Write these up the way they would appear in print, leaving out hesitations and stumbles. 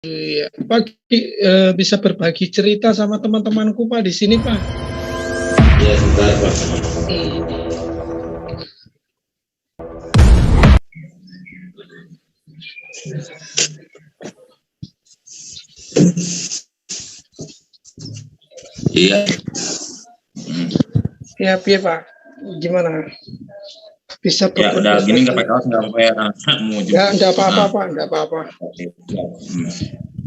Iya, Pak, bisa berbagi cerita sama teman-temanku Pak di sini Pak. Ya, sebentar Pak. Iya. Ya, Pak. Gimana? Bisa Ya, udah gini nggak berbagi? pakai kaos nggak apa-apa ya, mau jemput. Nggak apa-apa Nah, Pak, nggak apa-apa. oke, siap.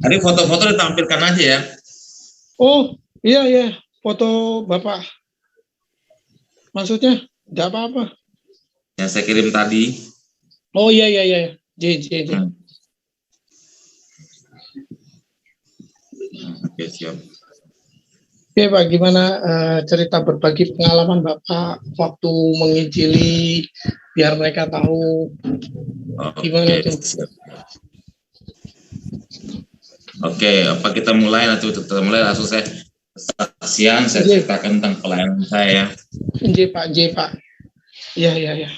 Tadi foto-foto ditampilkan aja ya. Oh, iya ya, foto Bapak. Maksudnya nggak apa-apa. Yang saya kirim tadi. Oh iya iya iya, J. Oke, siap. Oke Pak, gimana cerita berbagi pengalaman Bapak waktu menginjili biar mereka tahu gimana Oke, tuh? siap. Oke, apa kita mulai nanti kita mulai langsung saya kesaksian, saya ceritakan tentang pelayanan saya. J Pak. Iya iya iya.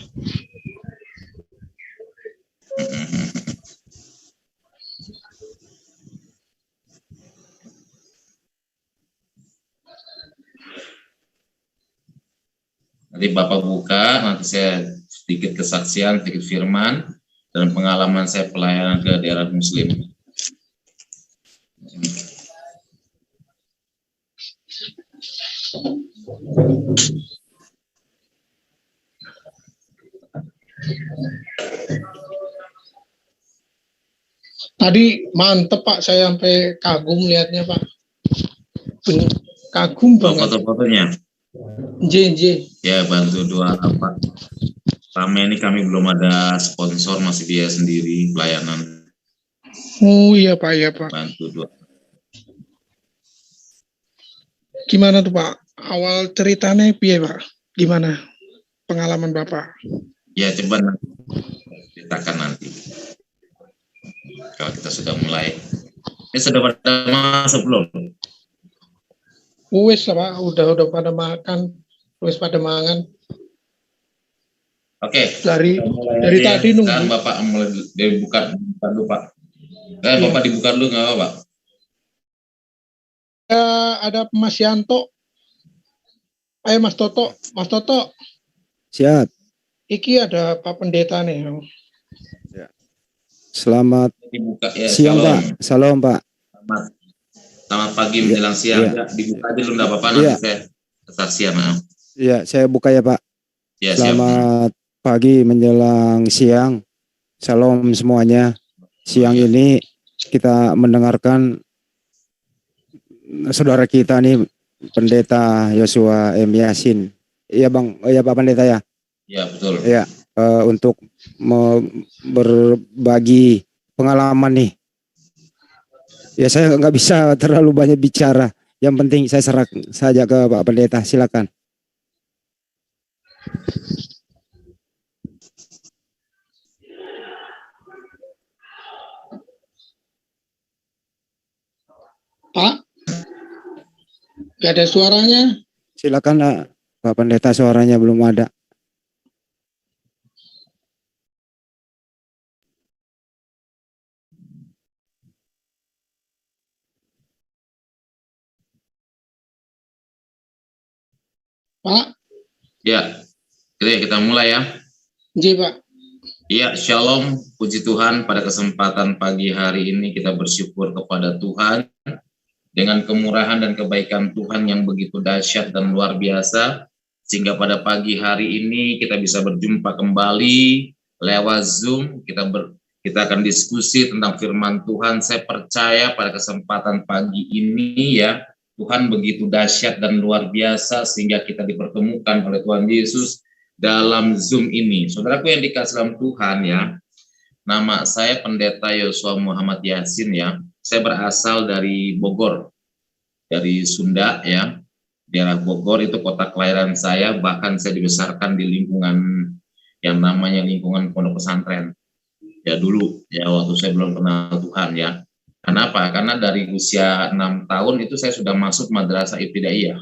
Nanti Bapak buka, nanti saya sedikit kesaksian, sedikit firman, dan pengalaman saya pelayanan ke daerah Muslim. Tadi mantep Pak, saya sampai kagum lihatnya Pak. Bener, kagum banget. Foto-fotonya. J. Ya, bantu doa Pak. Selama ini kami belum ada sponsor, masih dia sendiri pelayanan. Oh iya Pak, ya Pak. Bantu doa. Gimana tuh Pak? Awal ceritanya piye Pak? Gimana pengalaman Bapak? Ya, coba nanti ceritakan nanti. Kalau kita sudah mulai. Ini sudah pada masuk belum? Wes lah Pak, udah pada makan, wes pada mangan. Oke. Dari ya. tadi nunggu. Sekarang Bapak mulai dibuka dulu Pak. Bapak dibuka dulu nggak apa-apa? Ada Mas Yanto. Ayo Mas Toto. Siap. Iki ada Pak Pendeta nih. Ya. Selamat dibuka, ya, siang Pak. Salam Pak. Selamat pagi menjelang siang. Ya. Dibuka aja dulu nggak apa-apa, nanti saya kesaksian. Iya, saya buka ya Pak. Ya, selamat pagi menjelang siang. Salam semuanya. Siang ini kita mendengarkan saudara kita nih, Pendeta Yosua M. Yasin. Iya Bang, iya Pak Pendeta ya. Ya betul. Ya, untuk berbagi pengalaman nih. Ya saya nggak bisa terlalu banyak bicara. Yang penting saya serah saja ke Pak Pendeta. Silakan. Pak, nggak ada suaranya. Silakan Pak Pendeta, suaranya belum ada. Pak. Ya, oke kita mulai ya. J Pak. Ya, shalom, puji Tuhan, pada kesempatan pagi hari ini kita bersyukur kepada Tuhan dengan kemurahan dan kebaikan Tuhan yang begitu dahsyat dan luar biasa, sehingga pada pagi hari ini kita bisa berjumpa kembali lewat Zoom. Kita akan diskusi tentang firman Tuhan. Saya percaya pada kesempatan pagi ini ya, Tuhan begitu dahsyat dan luar biasa sehingga kita dipertemukan oleh Tuhan Yesus dalam Zoom ini. Saudaraku yang dikasih dalam Tuhan ya, nama saya Pendeta Yosua Muhammad Yasin ya. Saya berasal dari Bogor, dari Sunda ya. Daerah Bogor itu kota kelahiran saya, bahkan saya dibesarkan di lingkungan yang namanya lingkungan pondok pesantren. Ya dulu, ya waktu saya belum kenal Tuhan ya. Kenapa? Karena dari usia 6 tahun itu saya sudah masuk madrasah ibtidaiyah.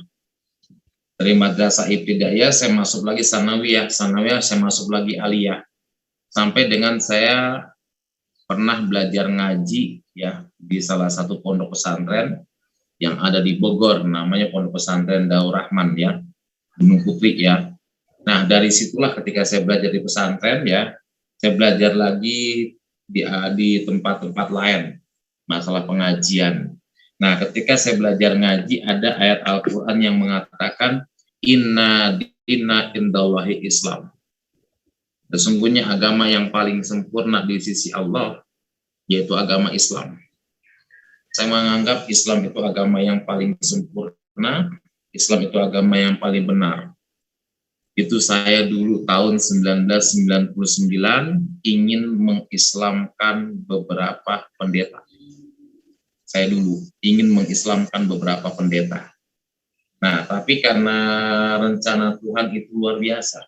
Dari madrasah ibtidaiyah saya masuk lagi sanawiyah saya masuk lagi aliyah. Sampai dengan saya pernah belajar ngaji ya di salah satu pondok pesantren yang ada di Bogor, namanya Pondok Pesantren Daur Rahman ya, Gunung Putri ya. Nah, dari situlah ketika saya belajar di pesantren ya, saya belajar lagi di tempat-tempat lain masalah pengajian. Nah, ketika saya belajar ngaji, ada ayat Al-Quran yang mengatakan inna indallahi Islam. Sesungguhnya agama yang paling sempurna di sisi Allah yaitu agama Islam. Saya menganggap Islam itu agama yang paling sempurna, Islam itu agama yang paling benar. Itu saya dulu tahun 1999 ingin mengislamkan beberapa pendeta. Saya dulu ingin mengislamkan beberapa pendeta. Nah, tapi karena rencana Tuhan itu luar biasa.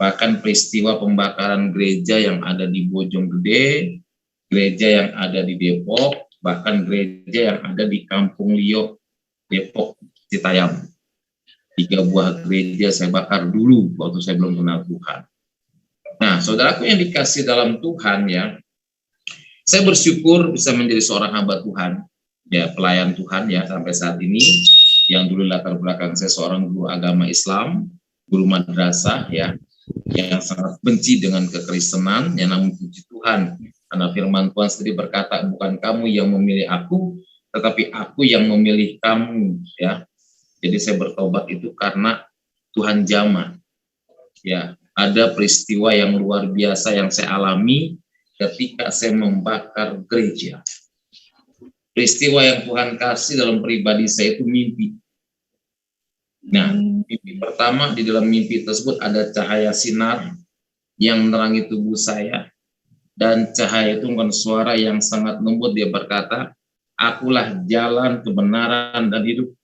Bahkan peristiwa pembakaran gereja yang ada di Bojonggede, gereja yang ada di Depok, bahkan gereja yang ada di Kampung Liok, Depok, Citayam. 3 buah gereja saya bakar dulu waktu saya belum kenal Tuhan. Nah, saudaraku yang dikasih dalam Tuhan ya, saya bersyukur bisa menjadi seorang hamba Tuhan, ya pelayan Tuhan ya sampai saat ini. Yang dulu latar belakang saya seorang guru agama Islam, guru madrasah ya, yang sangat benci dengan kekristenan, ya namun puji Tuhan, karena firman Tuhan sendiri berkata, bukan kamu yang memilih aku, tetapi aku yang memilih kamu ya. Jadi saya bertobat itu karena Tuhan jamah. Ya, ada peristiwa yang luar biasa yang saya alami ketika saya membakar gereja. Peristiwa yang Tuhan kasih dalam pribadi saya itu mimpi. Nah, mimpi pertama, di dalam mimpi tersebut ada cahaya sinar yang menerangi tubuh saya. Dan cahaya itu bukan suara yang sangat lembut, dia berkata, akulah jalan, kebenaran, dan hidup.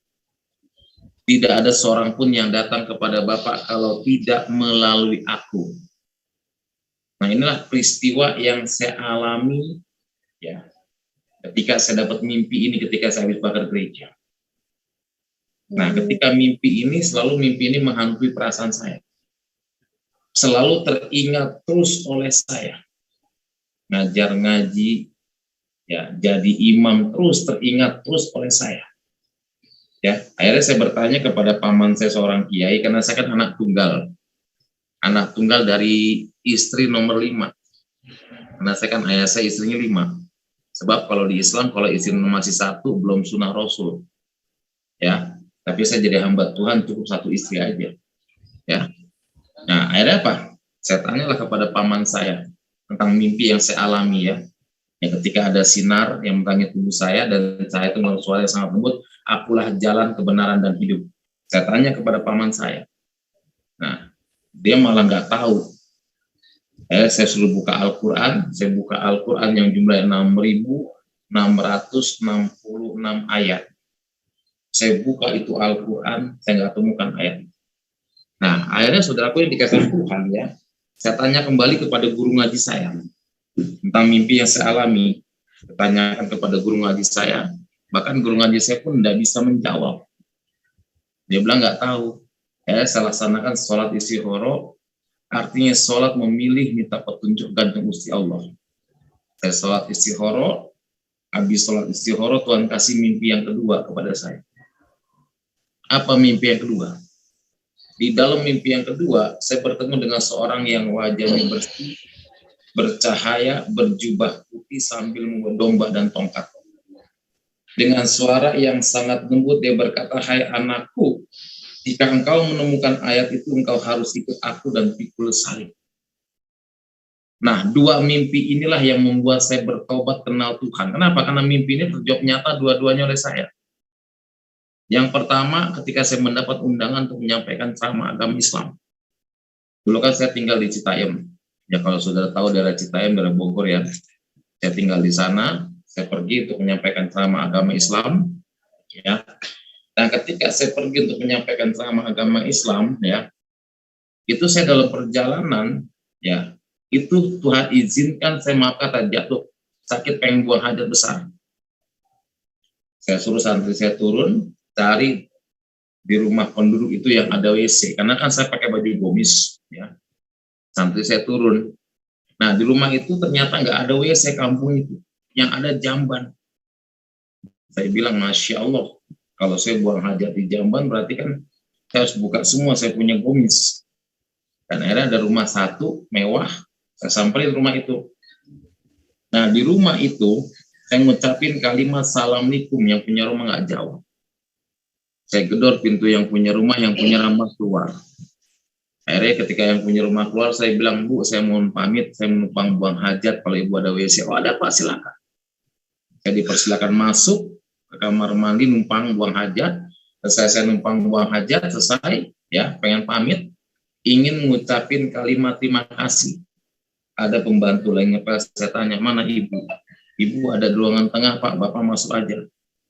Tidak ada seorang pun yang datang kepada Bapa kalau tidak melalui aku. Nah, inilah peristiwa yang saya alami ya ketika saya dapat mimpi ini ketika saya habis bakar gereja. Nah, ketika mimpi ini menghantui perasaan saya. Selalu teringat terus oleh saya. Ngajar ngaji ya, jadi imam terus teringat terus oleh saya. Ya, akhirnya saya bertanya kepada paman saya seorang kiai karena saya kan anak tunggal dari istri nomor 5. Karena saya kan ayah saya istrinya 5. Sebab kalau di Islam kalau istri masih 1 belum sunah Rasul. Ya, tapi saya jadi hamba Tuhan cukup 1 istri aja. Ya. Nah, akhirnya apa? Saya tanyalah kepada paman saya tentang mimpi yang saya alami ya. Ya, ketika ada sinar yang menerangi tubuh saya dan saya itu dengan suara yang sangat lembut, akulah jalan, kebenaran, dan hidup. Saya tanya kepada paman saya. Nah, dia malah nggak tahu. Saya suruh buka Al-Quran, saya buka Al-Quran yang jumlahnya 6.666 ayat. Saya buka itu Al-Quran, saya nggak temukan ayat. Nah, akhirnya saudaraku yang dikasih Tuhan ya, saya tanya kembali kepada guru ngaji saya tentang mimpi yang saya alami. Tanyakan kepada guru ngaji saya, bahkan guru ngaji saya pun tidak bisa menjawab. Dia bilang nggak tahu. Saya laksanakan sholat istikhoro, artinya sholat memilih minta petunjuk gantung Gusti Allah. Saya sholat istikhoro, habis sholat istikhoro Tuhan kasih mimpi yang kedua kepada saya. Apa mimpi yang kedua? Di dalam mimpi yang kedua, saya bertemu dengan seorang yang wajahnya bersih, bercahaya, berjubah putih sambil membawa domba dan tongkat. Dengan suara yang sangat lembut dia berkata, hai anakku, jika engkau menemukan ayat itu engkau harus ikut aku dan pikul salib. Nah, 2 mimpi inilah yang membuat saya bertobat kenal Tuhan. Kenapa? Karena mimpi ini terjawab nyata dua-duanya oleh saya. Yang pertama, ketika saya mendapat undangan untuk menyampaikan ceramah agama Islam. Dulu kan saya tinggal di Citayam. Ya kalau saudara tahu daerah Citayam, daerah Bogor ya. Saya tinggal di sana, saya pergi untuk menyampaikan ceramah agama Islam. Ya. Dan ketika saya pergi untuk menyampaikan ceramah agama Islam, ya, itu saya dalam perjalanan, ya, itu Tuhan izinkan saya maaf kata jatuh sakit pengen buang hajat besar. Saya suruh santri saya turun, cari di rumah penduduk itu yang ada WC, karena kan saya pakai baju gomis, ya. Santri saya turun. Nah, di rumah itu ternyata nggak ada WC kampung itu. yang ada jamban. Saya bilang, Masya Allah, kalau saya buang hajat di jamban berarti kan saya harus buka semua, saya punya gomis. Dan akhirnya ada rumah satu, mewah, saya samperin rumah itu. Nah, di rumah itu, saya ngucapin kalimat Assalamualaikum, yang punya rumah nggak jawab. Saya gedor pintu yang punya rumah keluar. Akhirnya ketika yang punya rumah keluar, saya bilang, Bu, saya mohon pamit, saya menumpang buang hajat, kalau Ibu ada WC. Oh, ada Pak, silakan. Saya dipersilakan masuk ke kamar mandi, numpang buang hajat. Selesai saya numpang buang hajat, selesai, ya, pengen pamit, ingin ngucapin kalimat terima kasih. Ada pembantu lainnya, Pak, saya tanya, mana Ibu? Ibu ada di ruangan tengah, Pak, Bapak masuk aja.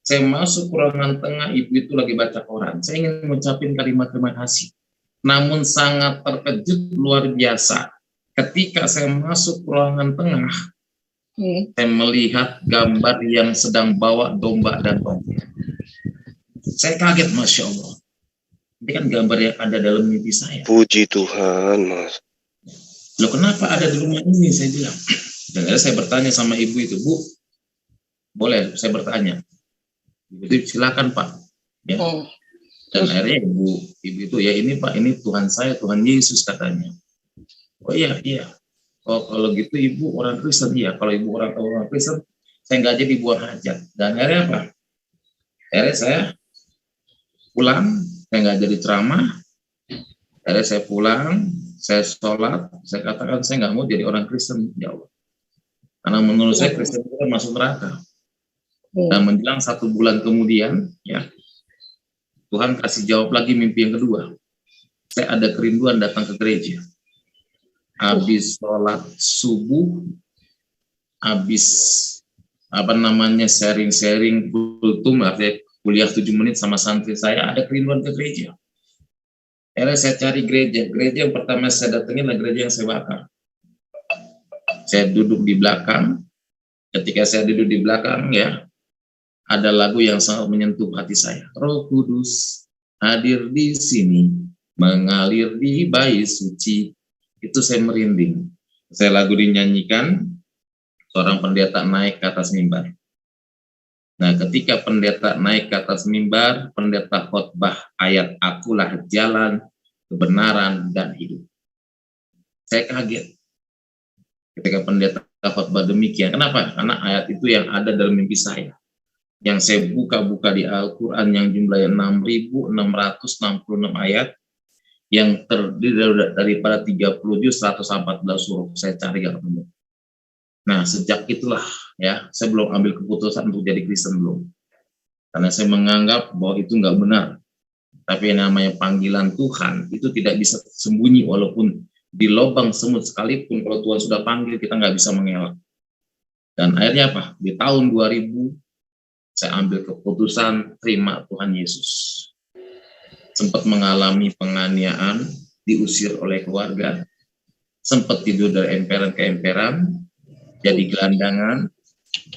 Saya masuk ke ruangan tengah, Ibu itu lagi baca koran. Saya ingin mengucapin kalimat terima kasih. Namun sangat terkejut luar biasa. Ketika saya masuk ke ruangan tengah, saya melihat gambar yang sedang bawa domba dan tongkat. Saya kaget, Masya Allah. Ini kan gambar yang ada dalam mimpi saya. Puji Tuhan, Mas. Loh, kenapa ada di rumah ini? Saya bilang. Dan akhirnya saya bertanya sama ibu itu, Bu, boleh saya bertanya? Ibu itu, silakan Pak. Ya. Dan akhirnya ibu itu, ya ini Pak, ini Tuhan saya, Tuhan Yesus katanya. Oh iya. Oh, kalau gitu Ibu orang Kristen, ya. Kalau Ibu orang Kristen, saya nggak jadi buang hajat. Dan akhirnya apa? Akhirnya saya pulang, saya nggak jadi ceramah. Akhirnya saya pulang, saya sholat, saya katakan saya nggak mau jadi orang Kristen, ya Allah. Karena menurut saya Kristen itu masuk neraka. Dan menjelang 1 bulan kemudian, ya, Tuhan kasih jawab lagi mimpi yang kedua. Saya ada kerinduan datang ke gereja. Habis sholat subuh, habis sharing-sharing kultum, artinya kuliah 7 menit sama santri saya, ada kerinduan ke gereja. Akhirnya saya cari gereja yang pertama saya datangin adalah gereja yang saya bakar. Saya duduk di belakang, ketika saya duduk di belakang, ya, ada lagu yang sangat menyentuh hati saya. Roh Kudus hadir di sini, mengalir di bait suci. Itu saya merinding. Saya lagu dinyanyikan, seorang pendeta naik ke atas mimbar. Nah, ketika pendeta naik ke atas mimbar, pendeta khotbah ayat akulah jalan, kebenaran, dan hidup. Saya kaget ketika pendeta khotbah demikian. Kenapa? Karena ayat itu yang ada dalam mimpi saya. Yang saya buka-buka di Al-Quran yang jumlahnya 6.666 ayat, yang terdiri daripada 30 juz 114 huruf. Saya cari gak ketemu. Nah, sejak itulah, ya, saya belum ambil keputusan untuk jadi Kristen, belum. Karena saya menganggap bahwa itu nggak benar. Tapi yang namanya panggilan Tuhan itu tidak bisa sembunyi, walaupun di lubang semut sekalipun, kalau Tuhan sudah panggil, kita nggak bisa mengelak. Dan akhirnya apa? Di tahun 2000, saya ambil keputusan terima Tuhan Yesus. Sempat mengalami penganiayaan, diusir oleh keluarga, sempat tidur dari emperan ke emperan, jadi gelandangan,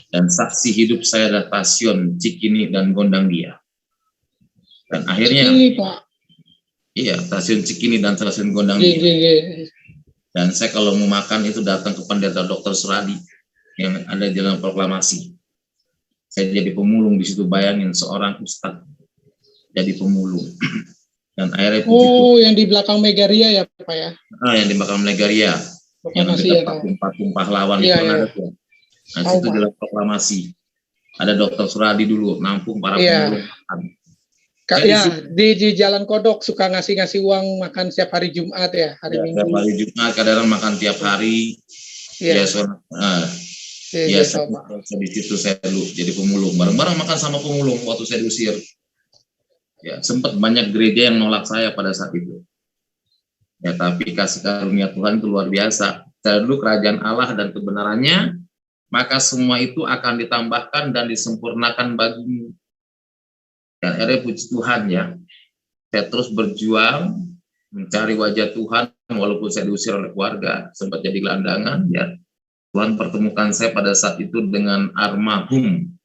dan saksi hidup saya adalah Stasiun Cikini dan Gondang Dia. Dan akhirnya, iya, Stasiun Cikini dan Stasiun Gondang Dia. Dan saya kalau mau makan itu datang ke pendeta Dr. Suradi yang ada di Jalan Proklamasi. Saya jadi pemulung di situ, bayangin seorang ustadz jadi pemulung. Dan akhirnya yang di belakang Megaria ya Pak ya? Yang di belakang Megaria. Yang dekat patung pahlawan itu ada tuh. Nah, situ dalam proklamasi. Ada Dr. Suradi dulu nampung para pemulung. Di Jalan Kodok suka ngasih uang makan setiap hari Jumat ya, hari Minggu. Setiap hari Jumat, kadang makan tiap hari. Di situ saya dulu jadi pemulung. Bareng-bareng makan sama pemulung waktu saya diusir. Ya, sempat banyak gereja yang nolak saya pada saat itu. Ya, tapi kasih karunia Tuhan itu luar biasa. Saya dulu kerajaan Allah dan kebenarannya, maka semua itu akan ditambahkan dan disempurnakan bagimu. Dan akhirnya puji Tuhan, ya, saya terus berjuang mencari wajah Tuhan walaupun saya diusir oleh keluarga, sempat jadi gelandangan. Ya, Tuhan pertemukan saya pada saat itu dengan almarhum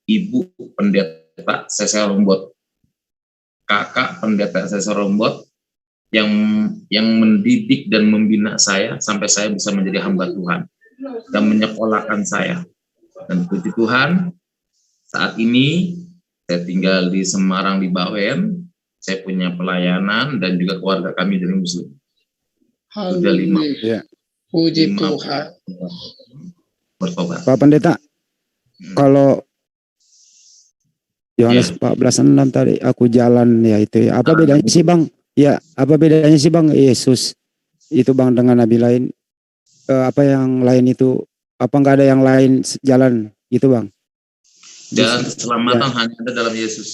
Ibu Pendeta Sesel Rombot, kakak Pendeta Sesel Rombot, yang mendidik dan membina saya sampai saya bisa menjadi hamba Tuhan dan menyekolahkan saya. Dan puji Tuhan, saat ini saya tinggal di Semarang di Bawen. Saya punya pelayanan dan juga keluarga kami dari Muslim. Sudah 5 Haleluya. Puji Tuhan. bertobat. Pak Pendeta, kalau Yohanes 14:6 tadi aku jalan ya itu ya. Apa bedanya sih Bang? Ya, apa bedanya sih Bang Yesus itu Bang dengan nabi lain? Apa yang lain itu? Apa enggak ada yang lain jalan gitu Bang? Jalan keselamatan hanya ada dalam Yesus.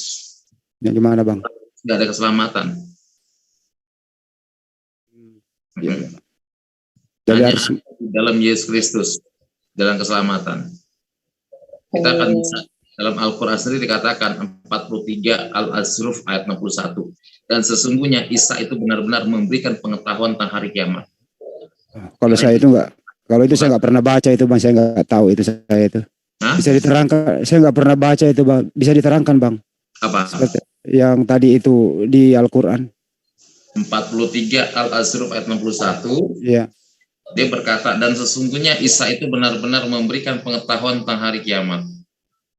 Yang gimana Bang? Tidak ada keselamatan. Ya. Jadi Hanya harus dalam Yesus Kristus, jalan keselamatan. Kita akan bisa dalam Al-Quran sendiri dikatakan 43 Al-Azruf ayat 61. Dan sesungguhnya Isa itu benar-benar memberikan pengetahuan tentang hari kiamat. kalau saya itu enggak, kalau itu saya enggak pernah baca itu Bang, saya enggak tahu itu saya itu. Hah? Bisa diterangkan, saya enggak pernah baca itu Bang. Bisa diterangkan Bang. Apa? Yang tadi itu di Al-Quran. 43 Al-Azruf ayat 61. Iya. Dia berkata, dan sesungguhnya Isa itu benar-benar memberikan pengetahuan tentang hari kiamat.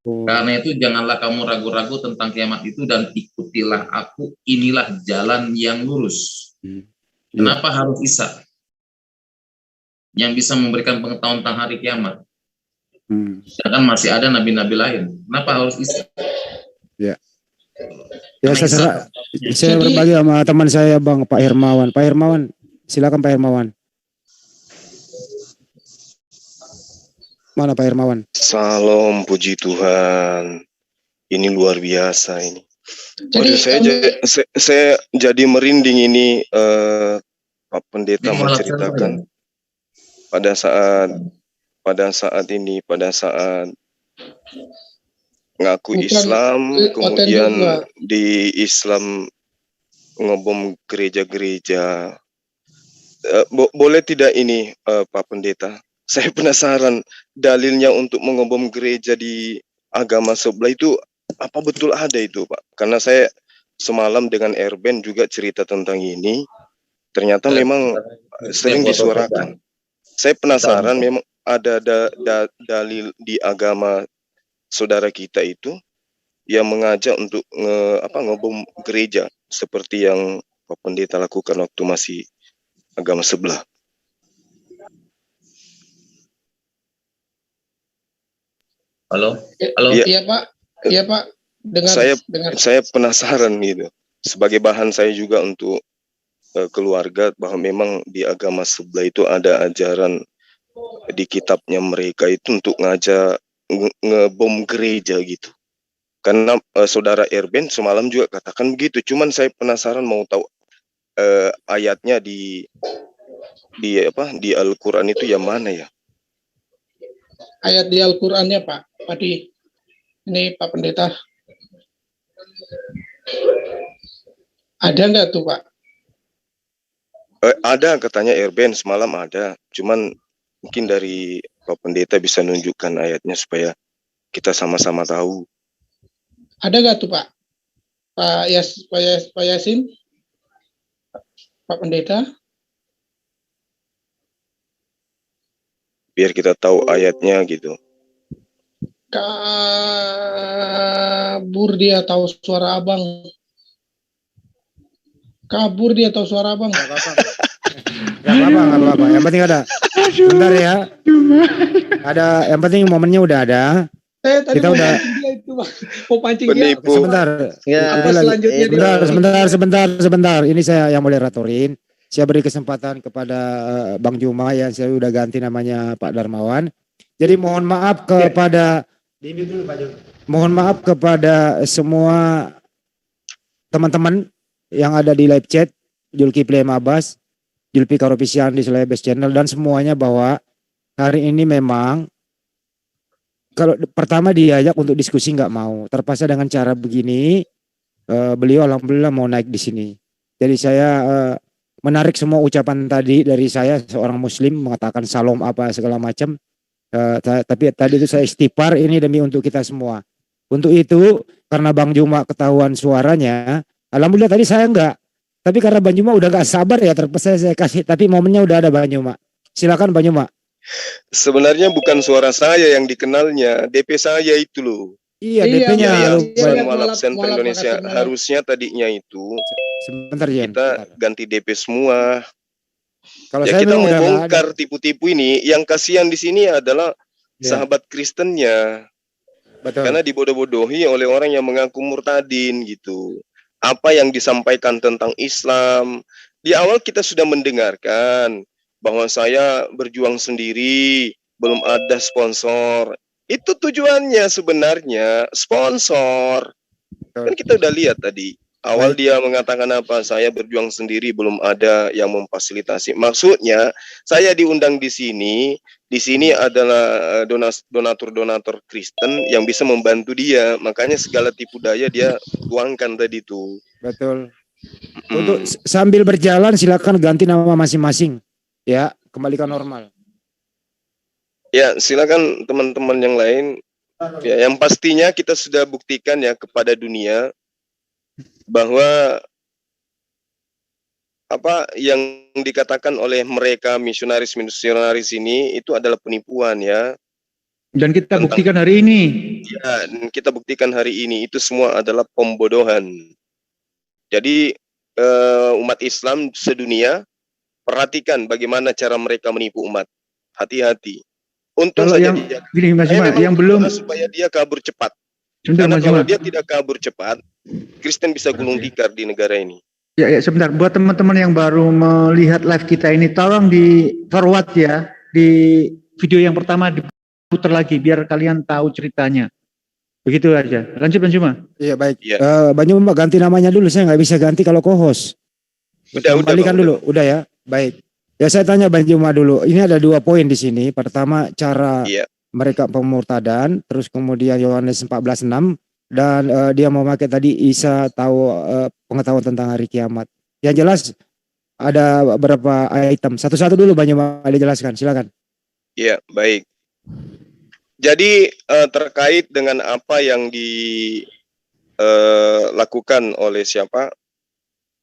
Karena itu janganlah kamu ragu-ragu tentang kiamat itu dan ikutilah aku, inilah jalan yang lurus. Kenapa harus Isa yang bisa memberikan pengetahuan tentang hari kiamat? Sedangkan masih ada nabi-nabi lain. Kenapa harus Isa? Ya. Ya saya berbagi sama teman saya Bang Pak Hermawan. Pak Hermawan, silakan Pak Hermawan. Mana Pak Hermawan? Salam, puji Tuhan. Ini luar biasa ini. Jadi saya jadi merinding ini Pak Pendeta menceritakan pada saat ngaku Islam, kemudian di Islam ngebom gereja-gereja. Boleh tidak ini Pak Pendeta? Saya penasaran dalilnya untuk mengebom gereja di agama sebelah itu apa betul ada itu Pak? Karena saya semalam dengan Erben juga cerita tentang ini. Ternyata memang sering disuarakan. Saya penasaran memang ada dalil di agama saudara kita itu yang mengajak untuk ngebom gereja seperti yang Pak Pendeta lakukan waktu masih agama sebelah. Halo? Iya Pak. Saya penasaran gitu. Sebagai bahan saya juga untuk keluarga bahwa memang di agama sebelah itu ada ajaran di kitabnya mereka itu untuk ngajak ngebom gereja gitu. Karena saudara Erben semalam juga katakan begitu. Cuman saya penasaran mau tahu ayatnya di Al-Quran itu yang mana ya? Ayat di Al-Qurannya Pak. Tadi ini Pak Pendeta. Ada nggak tuh Pak? Ada katanya Erben semalam ada. Cuman mungkin dari Pak Pendeta bisa nunjukkan ayatnya supaya kita sama-sama tahu. Ada nggak tuh Pak? Pak Yasin? Pak Pendeta? Biar kita tahu ayatnya gitu. Kabur dia tahu suara abang. Gak apa-apa. Yang penting ada. Bentar ya. Ada. Yang penting momennya udah ada. Kita udah. Mau pancing dia. Sebentar. Sebentar. Ini saya yang moderatorin. Saya beri kesempatan kepada Bang Juma yang saya udah ganti namanya Pak Darmawan. Jadi mohon maaf kepada semua teman-teman yang ada di live chat, Zulkifli Mabas, Zulfikar Official di Selebes Channel dan semuanya bahwa hari ini memang kalau pertama diajak untuk diskusi nggak mau. Terpaksa dengan cara begini, beliau alhamdulillah mau naik di sini. Jadi saya menarik semua ucapan tadi dari saya seorang muslim mengatakan salam apa segala macam. Tapi tadi itu saya istighfar ini demi untuk kita semua. Untuk itu karena Bang Juma ketahuan suaranya, alhamdulillah tadi saya enggak. Tapi karena Bang Juma udah gak sabar ya terpaksa saya kasih. Tapi momennya udah ada Bang Juma. Silakan Bang Juma. Sebenarnya bukan suara saya yang dikenalnya, DP saya itu loh. Iya, Iya, DP-nya Ya, Mas. lu Iya, San lihat Mualaf mualaf Center mualaf Indonesia. Makassar mualaf. Harusnya tadinya itu sebentar Jen. kita ganti DP semua. Kalau Ya saya kita memang mau udah nggak ada. bongkar tipu-tipu ini. Yang kasihan di sini adalah Ya, sahabat Kristennya. betul. Karena dibodoh-bodohi oleh orang yang mengaku murtadin gitu. Apa yang disampaikan tentang Islam. Di awal kita sudah mendengarkan bahwa saya berjuang sendiri, belum ada sponsor. Itu tujuannya sebenarnya, sponsor. Kan kita udah lihat tadi. Awal Baik. dia mengatakan apa? Saya berjuang sendiri, belum ada yang memfasilitasi. Maksudnya, saya diundang di sini. Di sini adalah donatur-donatur Kristen yang bisa membantu dia. Makanya segala tipu daya dia tuangkan tadi itu. Betul. Untuk sambil berjalan silakan ganti nama masing-masing. Ya, kembalikan normal. Ya, silakan teman-teman yang lain. Ya, yang pastinya kita sudah buktikan ya kepada dunia bahwa apa yang dikatakan oleh mereka misionaris ini itu adalah penipuan ya. Dan kita buktikan hari ini. Ya, dan kita buktikan hari ini itu semua adalah pembodohan. Jadi umat Islam sedunia perhatikan bagaimana cara mereka menipu umat. Hati-hati. Untung Kalau saja yang dia. gini Mas Juma, yang belum supaya dia kabur cepat. sebentar Karena Mas kalau Juma. dia tidak kabur cepat, Kristen bisa gulung tikar di negara ini. Ya, sebentar. Buat teman-teman yang baru melihat live kita ini, tolong di forward ya di video yang pertama diputar lagi biar kalian tahu ceritanya. Begitu aja. Lanjut Mas Juma. Iya, baik. Iya. Banyu Mbak ganti namanya dulu, saya nggak bisa ganti kalau co-host. Kembalikan Bang, dulu, udah ya. Baik. Ya saya tanya Bang Juma dulu. Ini ada 2 poin di sini. Pertama cara Iya. mereka pemurtadan, terus kemudian Yohanes 14:6 dan dia memakai tadi Isa tahu pengetahuan tentang hari kiamat. Yang jelas ada beberapa item. Satu-satu dulu Bang Juma dijelaskan. Silakan. Iya, baik. Jadi terkait dengan apa yang dilakukan oleh siapa?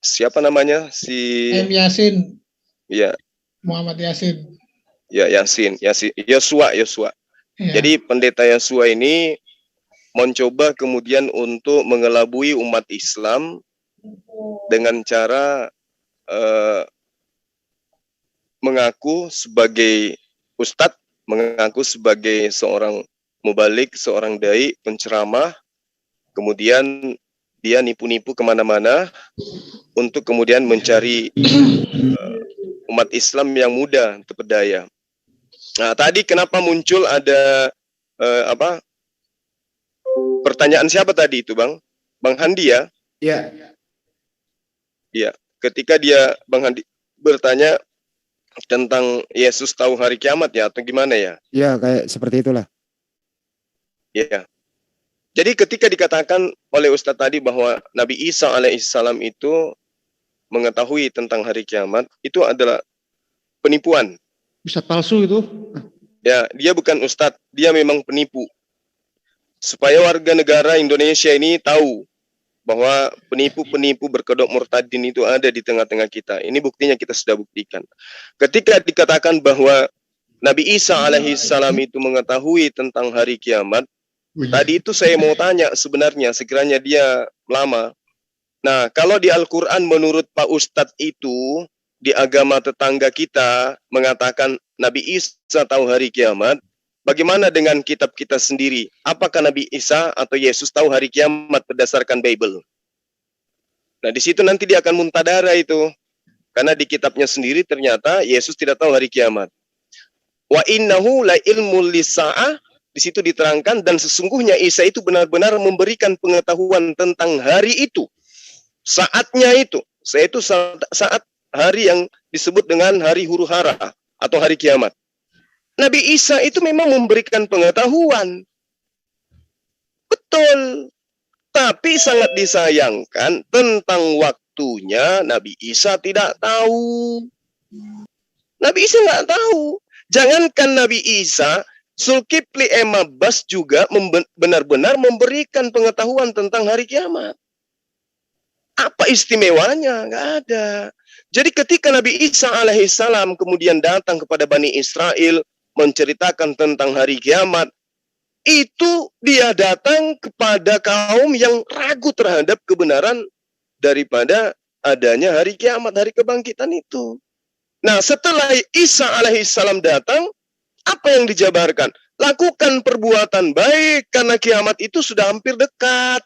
Siapa namanya? Si M. Yasin, ya, Muhammad Yasin. ya Yasin, Yosua. Ya. Jadi pendeta Yosua ini mencoba kemudian untuk mengelabui umat Islam dengan cara mengaku sebagai ustadz, mengaku sebagai seorang mubalik, seorang dai, penceramah, kemudian dia nipu-nipu kemana-mana untuk kemudian mencari umat Islam yang muda terpedaya. Nah, tadi kenapa muncul ada pertanyaan siapa tadi itu, Bang? Bang Handi ya? Iya. Iya. Ketika Bang Handi bertanya tentang Yesus tahu hari kiamat ya atau gimana ya? Iya, kayak seperti itulah. Iya. Jadi ketika dikatakan oleh Ustadz tadi bahwa Nabi Isa alaihissalam itu mengetahui tentang hari kiamat, itu adalah penipuan. Ustadz palsu itu. Ya, dia bukan Ustadz, dia memang penipu. Supaya warga negara Indonesia ini tahu bahwa penipu-penipu berkedok murtadin itu ada di tengah-tengah kita. Ini buktinya kita sudah buktikan. Ketika dikatakan bahwa Nabi Isa alaihissalam itu mengetahui tentang hari kiamat, tadi itu saya mau tanya sebenarnya sekiranya dia lama. Nah, kalau di Al-Quran menurut Pak Ustadz itu, di agama tetangga kita mengatakan Nabi Isa tahu hari kiamat, bagaimana dengan kitab kita sendiri? Apakah Nabi Isa atau Yesus tahu hari kiamat berdasarkan Bible? Nah, di situ nanti dia akan muntadara itu. Karena di kitabnya sendiri ternyata Yesus tidak tahu hari kiamat. Wa innahu la ilmul lisa'ah, di situ diterangkan dan sesungguhnya Isa itu benar-benar memberikan pengetahuan tentang hari itu. Saatnya itu. Yaitu saat hari yang disebut dengan hari huru hara atau hari kiamat. Nabi Isa itu memang memberikan pengetahuan. Betul. Tapi sangat disayangkan tentang waktunya Nabi Isa tidak tahu. Nabi Isa nggak tahu. Jangankan Nabi Isa, Zulkifli Emabas juga benar-benar memberikan pengetahuan tentang hari kiamat. Apa istimewanya? Nggak ada. Jadi ketika Nabi Isa alaihissalam kemudian datang kepada Bani Israel, menceritakan tentang hari kiamat, itu dia datang kepada kaum yang ragu terhadap kebenaran daripada adanya hari kiamat, hari kebangkitan itu. Nah, setelah Isa alaihissalam datang, apa yang dijabarkan? Lakukan perbuatan baik karena kiamat itu sudah hampir dekat.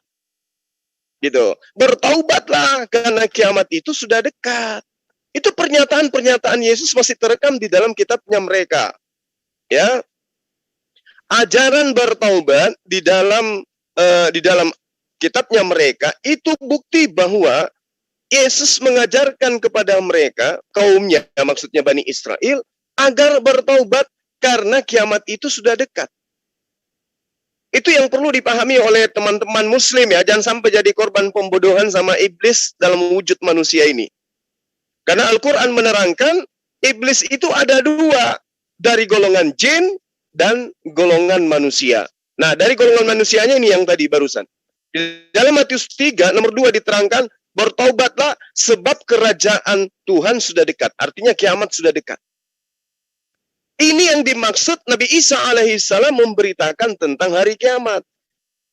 Gitu. Bertaubatlah karena kiamat itu sudah dekat. Itu pernyataan-pernyataan Yesus masih terekam di dalam kitabnya mereka. Ya. Ajaran bertaubat di dalam kitabnya mereka itu bukti bahwa Yesus mengajarkan kepada mereka, kaumnya, maksudnya Bani Israel, agar bertaubat karena kiamat itu sudah dekat. Itu yang perlu dipahami oleh teman-teman muslim ya, jangan sampai jadi korban pembodohan sama iblis dalam wujud manusia ini. Karena Al-Quran menerangkan, iblis itu ada dua, dari golongan jin dan golongan manusia. Nah, dari golongan manusianya ini yang tadi barusan. Di dalam Matius 3, nomor 2 diterangkan, bertaubatlah sebab kerajaan Tuhan sudah dekat. Artinya kiamat sudah dekat. Ini yang dimaksud Nabi Isa alaihissalam memberitakan tentang hari kiamat.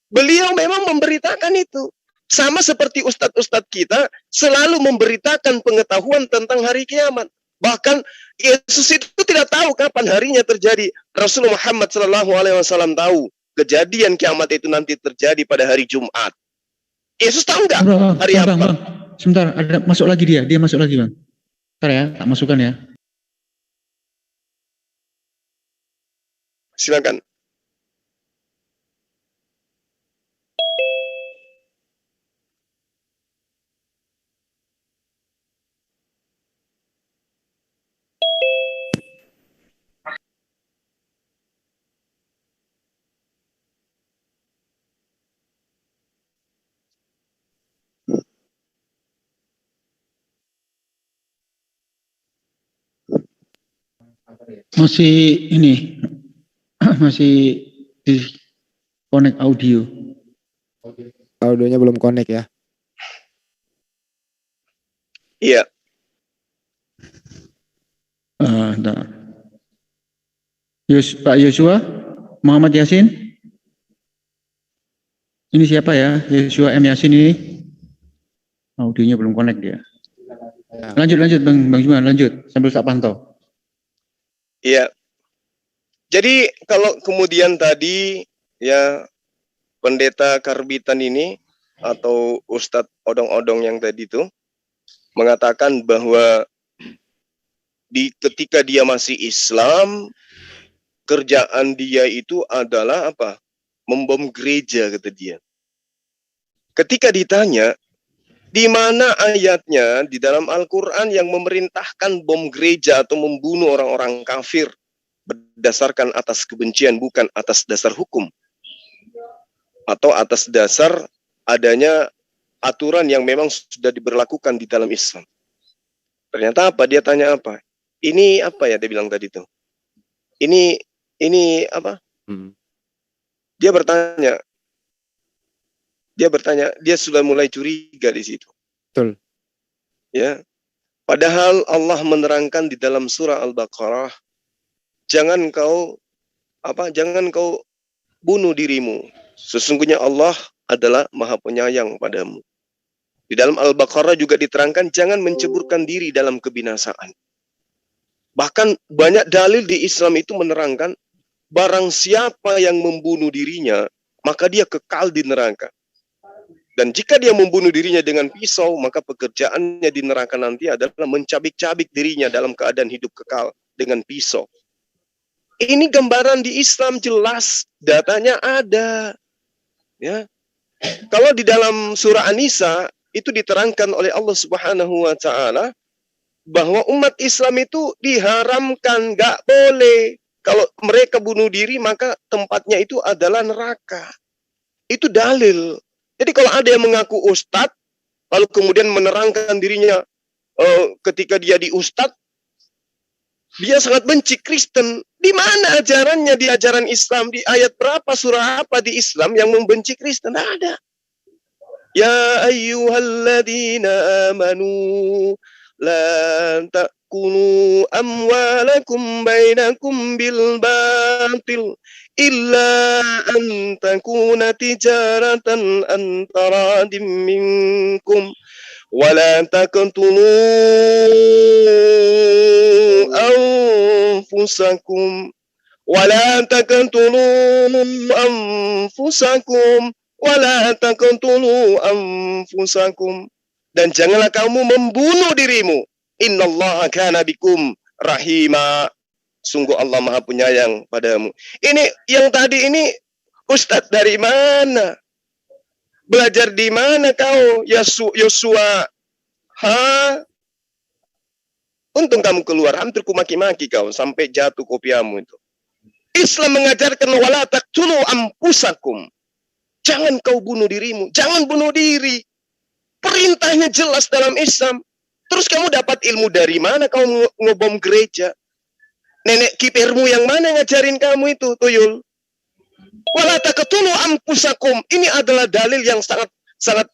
Beliau memang memberitakan itu. Sama seperti ustadz-ustadz kita selalu memberitakan pengetahuan tentang hari kiamat. Bahkan Yesus itu tidak tahu kapan harinya terjadi. Rasulullah Muhammad SAW tahu kejadian kiamat itu nanti terjadi pada hari Jumat. Yesus tahu nggak hari apa? Bang. Sebentar, ada masuk lagi dia masuk lagi bang. Bentar ya, tak masukkan ya. Silakan. Masih ini, masih di connect audio. Audionya belum connect ya. Iya. Pak Yosua, Muhammad Yasin. Ini siapa ya? Yosua M. Yasin ini. Audionya belum connect dia. Lanjut Bang Juman, lanjut sambil tak pantau. Iya. Jadi kalau kemudian tadi ya pendeta karbitan ini atau Ustadz odong-odong yang tadi itu mengatakan bahwa ketika dia masih Islam, kerjaan dia itu adalah apa? Membom gereja, kata dia. Ketika ditanya, di mana ayatnya di dalam Al-Quran yang memerintahkan bom gereja atau membunuh orang-orang kafir berdasarkan atas kebencian, bukan atas dasar hukum atau atas dasar adanya aturan yang memang sudah diberlakukan di dalam Islam. Ternyata apa? Dia tanya apa? Ini apa ya dia bilang tadi tuh? Ini apa? Dia bertanya, dia sudah mulai curiga di situ. Betul. Ya. Padahal Allah menerangkan di dalam surah Al-Baqarah, jangan kau bunuh dirimu. Sesungguhnya Allah adalah Maha Penyayang padamu. Di dalam Al-Baqarah juga diterangkan jangan menceburkan diri dalam kebinasaan. Bahkan banyak dalil di Islam itu menerangkan barang siapa yang membunuh dirinya, maka dia kekal di neraka. Dan jika dia membunuh dirinya dengan pisau, maka pekerjaannya di neraka nanti adalah mencabik-cabik dirinya dalam keadaan hidup kekal dengan pisau. Ini gambaran di Islam jelas, datanya ada. Ya. Kalau di dalam surah An-Nisa itu diterangkan oleh Allah Subhanahu wa taala bahwa umat Islam itu diharamkan, nggak boleh. Kalau mereka bunuh diri maka tempatnya itu adalah neraka. Itu dalil. Jadi kalau ada yang mengaku ustadz, lalu kemudian menerangkan dirinya ketika dia di ustadz, dia sangat benci Kristen. Di mana ajarannya di ajaran Islam? Di ayat berapa, surah apa di Islam yang membenci Kristen? Tidak ada. Ya ayyuhalladzina amanu la ta'kulu amwalakum bainakum bil batil illa an takuna tijaratan antaradim minkum wala taqtulu anfusakum wala taqtulu anfusakum dan janganlah kamu membunuh dirimu. Innallaha kana bikum rahima. Sungguh Allah Maha Penyayang padamu. Ini yang tadi ini Ustadz dari mana? Belajar di mana kau, Yosua? Untung kamu keluar, hampir kumaki-maki kau sampai jatuh kopiamu itu. Islam mengajarkan wala taqtulu anfusakum. Jangan kau bunuh dirimu, jangan bunuh diri. Perintahnya jelas dalam Islam. Terus kamu dapat ilmu dari mana kau ngebom gereja? Nenek kipermu yang mana ngajarin kamu itu, Tuyul? Wala taqtulu anfusakum. Ini adalah dalil yang sangat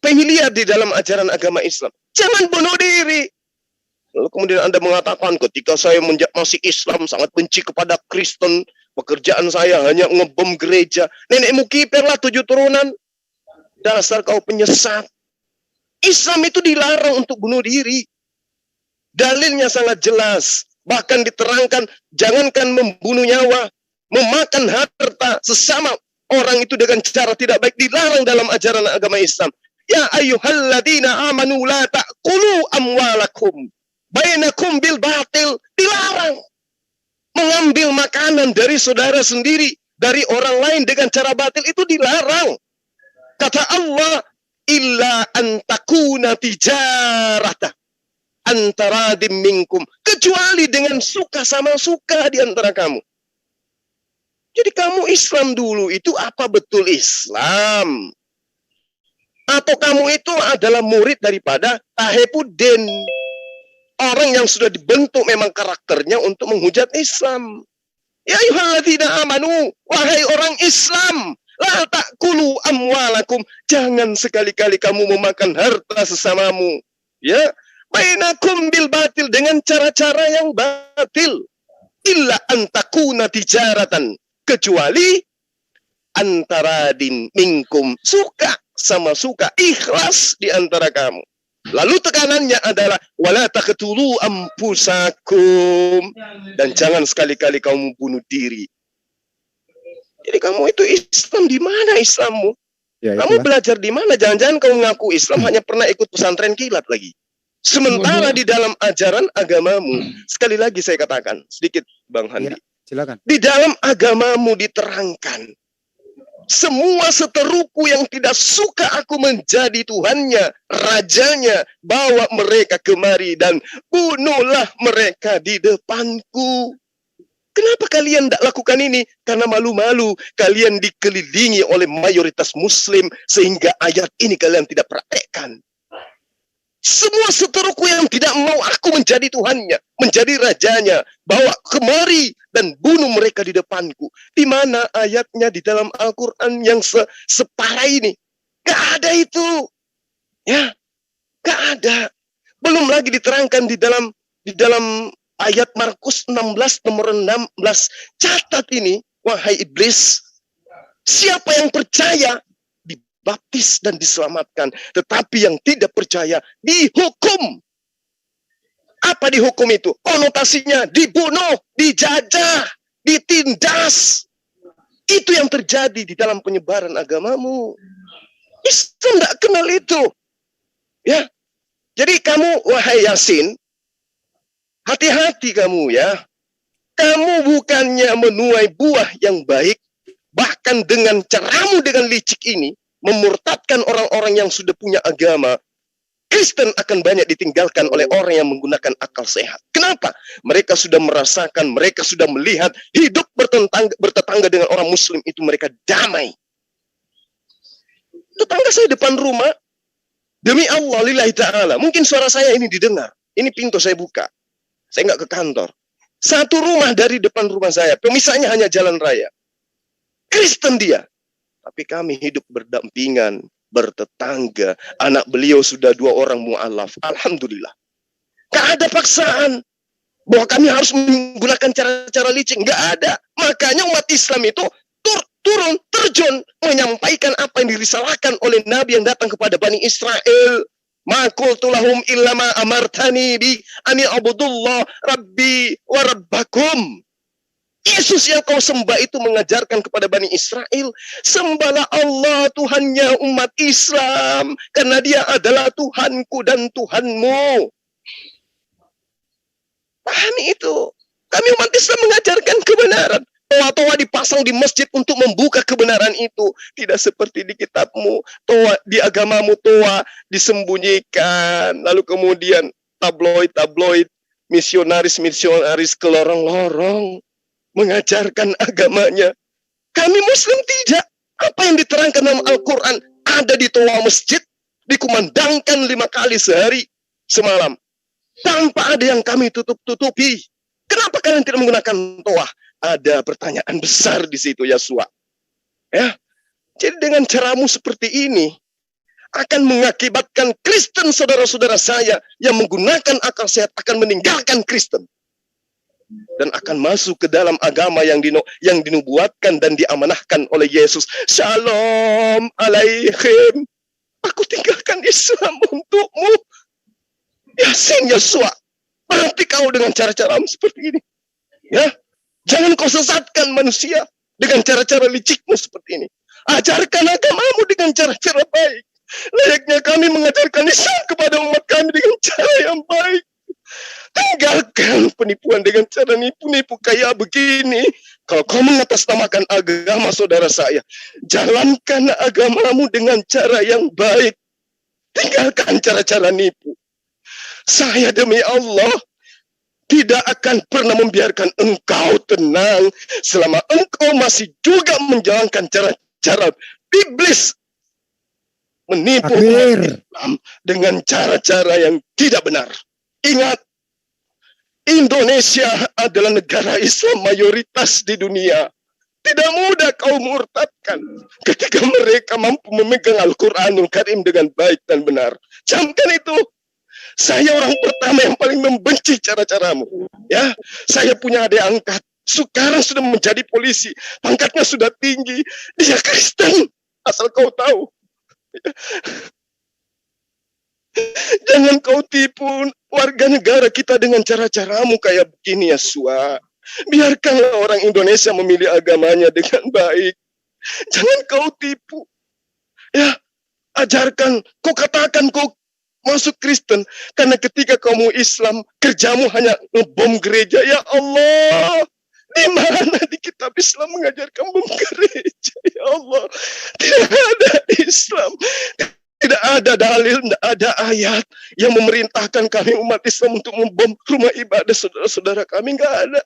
familiar di dalam ajaran agama Islam. Jangan bunuh diri. Lalu kemudian Anda mengatakan ketika saya masih Islam sangat benci kepada Kristen, pekerjaan saya hanya ngebom gereja. Nenekmu kiper lah 7 turunan. Dasar kau penyesat. Islam itu dilarang untuk bunuh diri. Dalilnya sangat jelas. Bahkan diterangkan jangankan membunuh nyawa, memakan harta sesama orang itu dengan cara tidak baik dilarang dalam ajaran agama Islam. Ya ayyuhalladzina amanu la ta'kulu amwalakum bainakum bil batil, dilarang. Mengambil makanan dari saudara sendiri, dari orang lain dengan cara batil itu dilarang. Kata Allah, illa antakuna tijarata antara minkum, kecuali dengan suka sama suka di antara kamu. Jadi kamu Islam dulu itu apa betul Islam? Atau kamu itu adalah murid daripada Tahepuddin, orang yang sudah dibentuk memang karakternya untuk menghujat Islam. Ya ayyuhalladzina amanu, wahai orang Islam, la ta'kulu amwalakum, jangan sekali-kali kamu memakan harta sesamamu. Ya, bainakum bil batil, dengan cara-cara yang batil. Illa antakuna tijaratan, kecuali antara minkum, suka sama suka, ikhlas di antara kamu. Lalu tekanannya adalah wala taqtulu anfusakum, dan jangan sekali-kali kamu bunuh diri. Jadi kamu itu Islam di mana Islammu? Ya, kamu belajar di mana? Jangan-jangan kamu ngaku Islam hanya pernah ikut pesantren kilat lagi. Sementara di dalam ajaran agamamu, sekali lagi saya katakan sedikit Bang Handi. Ya, silakan. Di dalam agamamu diterangkan, semua seteruku yang tidak suka aku menjadi Tuhannya, rajanya, bawa mereka kemari dan bunuhlah mereka di depanku. Kenapa kalian tidak lakukan ini? Karena malu-malu. Kalian dikelilingi oleh mayoritas Muslim sehingga ayat ini kalian tidak praktekkan. Semua seteruku yang tidak mau aku menjadi Tuhannya, menjadi rajanya, bawa kemari dan bunuh mereka di depanku. Di mana ayatnya di dalam Al-Quran yang separah ini? Gak ada itu. Ya, gak ada. Belum lagi diterangkan di dalam ayat Markus 16 nomor 16. Catat ini, wahai iblis. Siapa yang percaya dibaptis dan diselamatkan, tetapi yang tidak percaya dihukum. Apa dihukum itu? Konotasinya dibunuh, dijajah, ditindas. Itu yang terjadi di dalam penyebaran agamamu. Islam tidak kenal itu. Ya. Jadi kamu, wahai Yasin, hati-hati kamu ya. Kamu bukannya menuai buah yang baik, bahkan dengan caramu dengan licik ini, memurtadkan orang-orang yang sudah punya agama. Kristen akan banyak ditinggalkan oleh orang yang menggunakan akal sehat. Kenapa? Mereka sudah merasakan, mereka sudah melihat hidup bertetangga dengan orang Muslim itu mereka damai. Tetangga saya depan rumah, demi Allah, lillahi ta'ala, mungkin suara saya ini didengar. Ini pintu saya buka. Saya nggak ke kantor. Satu rumah dari depan rumah saya, pemisahnya hanya jalan raya. Kristen dia. Tapi kami hidup berdampingan, bertetangga. Anak beliau sudah 2 orang mu'alaf. Alhamdulillah. Gak ada paksaan bahwa kami harus menggunakan cara-cara licik. Gak ada. Makanya umat Islam itu turun, terjun, menyampaikan apa yang dirisalahkan oleh Nabi yang datang kepada Bani Israel. Ma qultu lahum illa ma amartani bi ani abudullah rabbi wa rabbakum. Yesus yang kau sembah itu mengajarkan kepada Bani Israel, sembahlah Allah Tuhannya umat Islam, karena dia adalah Tuhanku dan Tuhanmu. Pahami itu. Kami umat Islam mengajarkan kebenaran. Toa-toa dipasang di masjid untuk membuka kebenaran itu. Tidak seperti di kitabmu. Toa di agamamu, toa disembunyikan. Lalu kemudian tabloid-tabloid, misionaris-misionaris ke lorong-lorong mengajarkan agamanya. Kami Muslim tidak. Apa yang diterangkan dalam Al-Quran ada di toa masjid, dikumandangkan 5 kali sehari semalam. Tanpa ada yang kami tutup-tutupi. Kenapa kalian tidak menggunakan toa? Ada pertanyaan besar di situ, Yasua. Ya, jadi dengan caramu seperti ini akan mengakibatkan Kristen saudara-saudara saya yang menggunakan akal sehat akan meninggalkan Kristen dan akan masuk ke dalam agama yang dinubuatkan dan diamanahkan oleh Yesus. Shalom alaihim. Aku tinggalkan Islam untukmu. Yasin, Yasua. Berhenti kau dengan cara-caramu seperti ini. Ya. Jangan kau sesatkan manusia dengan cara-cara licikmu seperti ini. Ajarkan agamamu dengan cara-cara baik. Layaknya kami mengajarkan Islam kepada umat kami dengan cara yang baik. Tinggalkan penipuan dengan cara nipu-nipu kayak begini. Kalau kau mengatasnamakan agama saudara saya, jalankan agamamu dengan cara yang baik. Tinggalkan cara-cara nipu. Saya demi Allah tidak akan pernah membiarkan engkau tenang selama engkau masih juga menjalankan cara-cara iblis menipu Islam dengan cara-cara yang tidak benar. Ingat, Indonesia adalah negara Islam mayoritas di dunia. Tidak mudah kau murtadkan ketika mereka mampu memegang Al-Quranul Karim dengan baik dan benar. Camkan itu. Saya orang pertama yang paling membenci cara-caramu. Ya, saya punya adik angkat. Sekarang sudah menjadi polisi. Pangkatnya sudah tinggi. Dia Kristen. Asal kau tahu. Jangan kau tipu warga negara kita dengan cara-caramu kayak begini, Yasua. Biarkanlah orang Indonesia memilih agamanya dengan baik. Jangan kau tipu. Ya, ajarkan. Kau katakan kau masuk Kristen, karena ketika kamu Islam, kerjamu hanya ngebom gereja. Ya Allah, di mana di kitab Islam mengajarkan bom gereja? Ya Allah, tidak ada Islam, tidak ada dalil, tidak ada ayat yang memerintahkan kami umat Islam untuk membom rumah ibadah saudara-saudara kami. Nggak ada.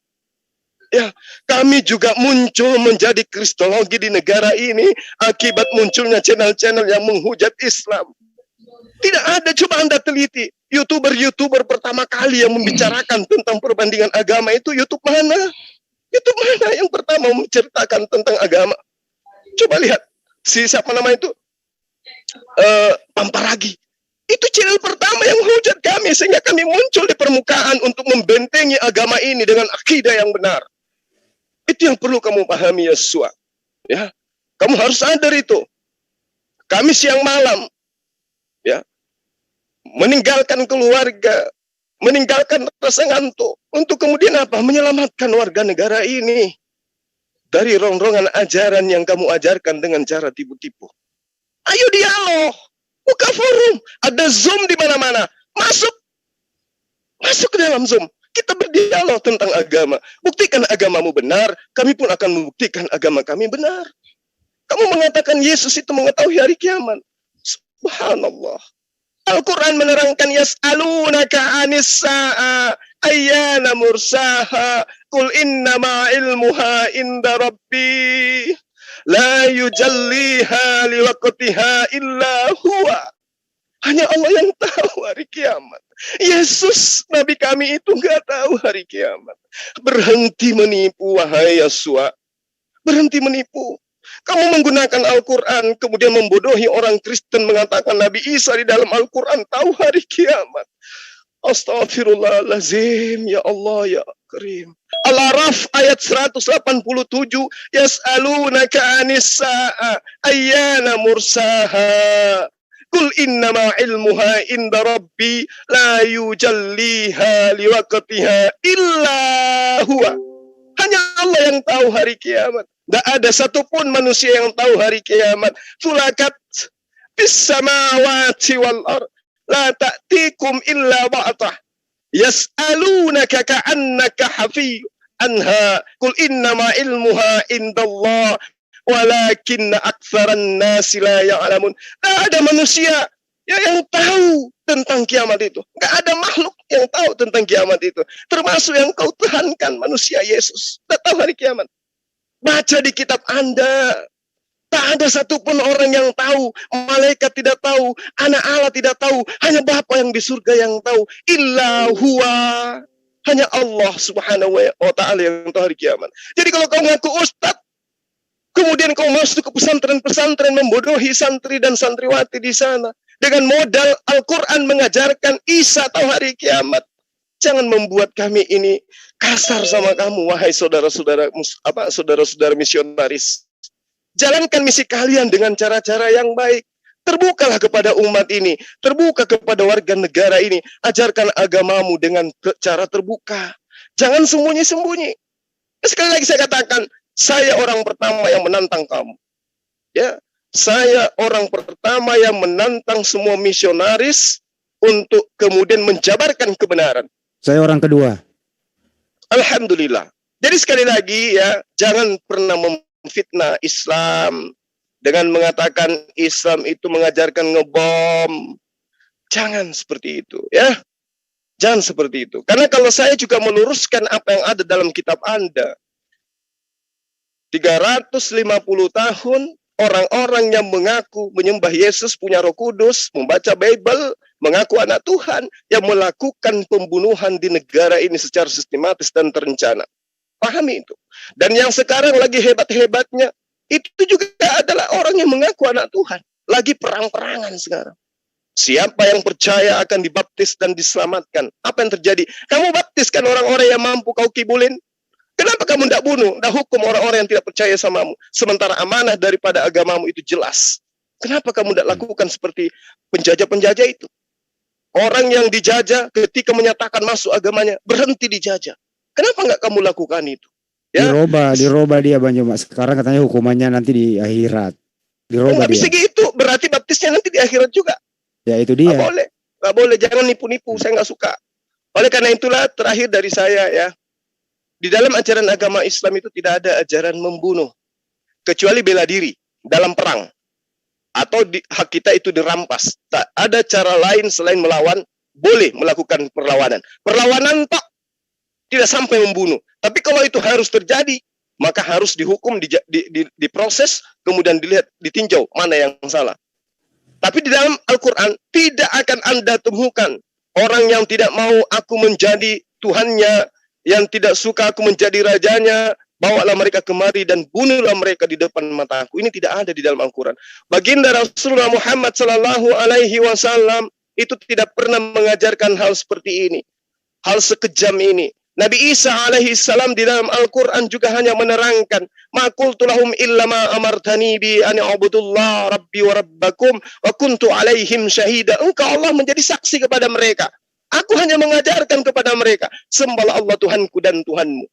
Ya, kami juga muncul menjadi kristologi di negara ini akibat munculnya channel-channel yang menghujat Islam. Tidak ada, coba Anda teliti. YouTuber pertama kali yang membicarakan tentang perbandingan agama itu YouTube mana? YouTube mana yang pertama menceritakan tentang agama? Coba lihat. Siapa nama itu? Pamparagi. Itu channel pertama yang menghujat kami. Sehingga kami muncul di permukaan untuk membentengi agama ini dengan akidah yang benar. Itu yang perlu kamu pahami, Yesua. Ya, kamu harus sadar itu. Kami siang malam, ya, meninggalkan keluarga, meninggalkan rasa ngantuk, untuk kemudian apa? Menyelamatkan warga negara ini dari rongrongan ajaran yang kamu ajarkan dengan cara tipu-tipu. Ayo dialog, buka forum, ada Zoom di mana-mana, masuk ke dalam Zoom. Kita berdialog tentang agama. Buktikan agamamu benar, kami pun akan membuktikan agama kami benar. Kamu mengatakan Yesus itu mengetahui hari kiamat. Subhanallah. Al-Quran menerangkan yas'alunaka anis sa'a ayyana mursaha qul innama ilmuha inda rabbi la yujalliha liwaqtiha illa huwa. Hanya Allah yang tahu hari kiamat. Yesus, Nabi kami itu nggak tahu hari kiamat. Berhenti menipu, wahai Yesua. Berhenti menipu. Kamu menggunakan Al-Quran, kemudian membodohi orang Kristen mengatakan Nabi Isa di dalam Al-Quran tahu hari kiamat. Astaghfirullahalazim, ya Allah ya Karim. Al-Araf ayat 187, yas'alunaka 'anis sa'a ayyana mursaha. Qul innama ilmuha inda rabbi la yujalliha liwaqtiha illa huwa. Hanya Allah yang tahu hari kiamat. Tidak ada satupun manusia yang tahu hari kiamat. Sulakat bis samawati wal ard la ta'tikum illa ba'tah. Yas'alunaka ka'annaka hafiy anha. Qul innama ilmuha indallah walakinna aktsaran nasi la ya'lamun. Tidak ada manusia yang tahu tentang kiamat itu. Tidak ada makhluk yang tahu tentang kiamat itu. Termasuk yang kau tuhankan, manusia Yesus. Tidak tahu hari kiamat. Baca di kitab Anda. Tak ada satupun orang yang tahu. Malaikat tidak tahu. Anak Allah tidak tahu. Hanya Bapa yang di surga yang tahu. Illa huwa. Hanya Allah subhanahu wa ta'ala yang tahu hari kiamat. Jadi kalau kau ngaku ustadz, kemudian kau masuk ke pesantren-pesantren membodohi santri dan santriwati di sana. Dengan modal Al-Quran mengajarkan Isa tahu hari kiamat. Jangan membuat kami ini kasar sama kamu, wahai saudara-saudara misionaris. Jalankan misi kalian dengan cara-cara yang baik. Terbukalah kepada umat ini. Terbuka kepada warga negara ini. Ajarkan agamamu dengan cara terbuka. Jangan sembunyi-sembunyi. Sekali lagi saya katakan, saya orang pertama yang menantang kamu. Ya, saya orang pertama yang menantang semua misionaris untuk kemudian menjabarkan kebenaran. Saya orang kedua. Alhamdulillah. Jadi sekali lagi ya, jangan pernah memfitnah Islam dengan mengatakan Islam itu mengajarkan ngebom. Jangan seperti itu ya. Jangan seperti itu. Karena kalau saya juga meluruskan apa yang ada dalam kitab Anda, 350 tahun orang-orang yang mengaku menyembah Yesus, punya Roh Kudus, membaca Bible, mengaku anak Tuhan, yang melakukan pembunuhan di negara ini secara sistematis dan terencana. Pahami itu. Dan yang sekarang lagi hebat-hebatnya, itu juga adalah orang yang mengaku anak Tuhan. Lagi perang-perangan sekarang. Siapa yang percaya akan dibaptis dan diselamatkan? Apa yang terjadi? Kamu baptiskan orang-orang yang mampu kau kibulin. Kenapa kamu tidak bunuh? Tidak hukum orang-orang yang tidak percaya samamu. Sementara amanah daripada agamamu itu jelas. Kenapa kamu tidak lakukan seperti penjajah-penjajah itu? Orang yang dijajah ketika menyatakan masuk agamanya, berhenti dijajah. Kenapa nggak kamu lakukan itu? Ya? Diroba dia Bang Joma. Sekarang katanya hukumannya nanti di akhirat. Diroba dia. Bisa gitu, berarti baptisnya nanti di akhirat juga. Ya itu dia. Nggak boleh, jangan nipu-nipu, saya nggak suka. Oleh karena itulah terakhir dari saya ya, di dalam ajaran agama Islam itu tidak ada ajaran membunuh, kecuali bela diri dalam perang. Atau hak kita itu dirampas. Tak ada cara lain selain melawan, boleh melakukan perlawanan. Perlawanan tak tidak sampai membunuh. Tapi kalau itu harus terjadi, maka harus dihukum, diproses, kemudian dilihat, ditinjau mana yang salah. Tapi di dalam Al-Quran tidak akan Anda temukan orang yang tidak mau aku menjadi Tuhannya, yang tidak suka aku menjadi rajanya, bawalah mereka kemari dan bunuhlah mereka di depan mataku. Ini tidak ada di dalam Al-Quran. Baginda Rasulullah Muhammad Sallallahu Alaihi Wasallam itu tidak pernah mengajarkan hal seperti ini, hal sekejam ini. Nabi Isa alaihi salam di dalam Al-Quran juga hanya menerangkan, ma qultu lahum illa ma amartani bi an a'budullah rabbi wa rabbakum wa kuntu alaihim syahida. Engkau Allah menjadi saksi kepada mereka. Aku hanya mengajarkan kepada mereka, sembahlah Allah Tuhanku dan Tuhanmu.